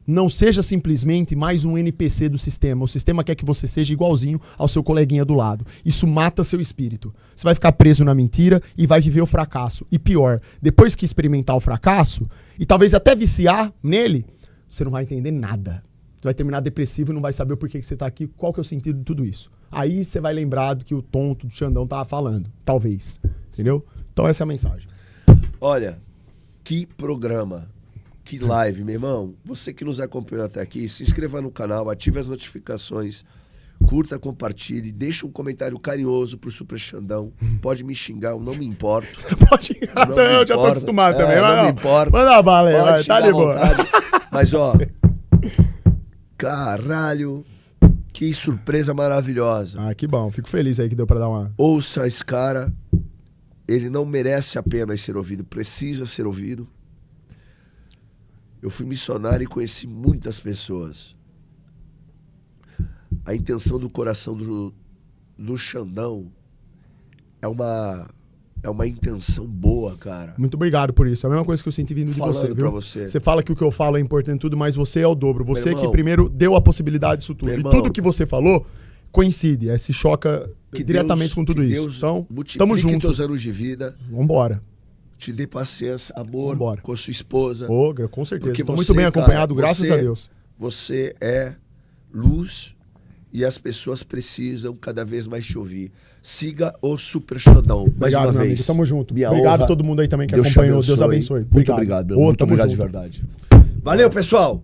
Não seja simplesmente mais um NPC do sistema. O sistema quer que você seja igualzinho ao seu coleguinha do lado. Isso mata seu espírito. Você vai ficar preso na mentira e vai viver o fracasso. E pior, depois que experimentar o fracasso, e talvez até viciar nele, você não vai entender nada. Você vai terminar depressivo e não vai saber o porquê que você tá aqui, qual que é o sentido de tudo isso. Aí você vai lembrar do que o tonto do Xandão tava falando. Talvez. Entendeu? Então essa é a mensagem. Olha, que programa, que live, meu irmão. Você que nos acompanhou até aqui, se inscreva no canal, ative as notificações, curta, compartilhe, deixa um comentário carinhoso pro Super Xandão. Pode me xingar, eu não me importo. Pode xingar, eu já tô acostumado também. Não me importo. Manda a bala aí, vai, tá de boa. Mas ó, caralho, que surpresa maravilhosa. Ah, que bom, fico feliz aí que deu pra dar uma... Ouça esse cara. Ele não merece apenas ser ouvido, precisa ser ouvido. Eu fui missionário e conheci muitas pessoas. A intenção do coração do Xandão é uma intenção boa, cara. Muito obrigado por isso. É a mesma coisa que eu senti vindo de você, viu? Pra você. Você fala que o que eu falo é importante em tudo, mas você é o dobro. Você irmão, que primeiro deu a possibilidade disso tudo. E tudo que você falou coincide, se choca diretamente com tudo isso. Então, tamo junto. Teus anos de vida. Vambora. Te dê paciência, amor, Vambora. com a sua esposa. Com certeza. Porque Tô muito bem acompanhado, graças a Deus. Você é luz e as pessoas precisam cada vez mais te ouvir. Siga o Super Xandão. Mais Obrigado, uma meu vez. amigo. Tamo junto. Minha Obrigado honra. a todo mundo aí também que Deus te acompanhou. abençoe. Deus abençoe. Muito obrigado, meu. Muito obrigado de verdade. Valeu, pessoal.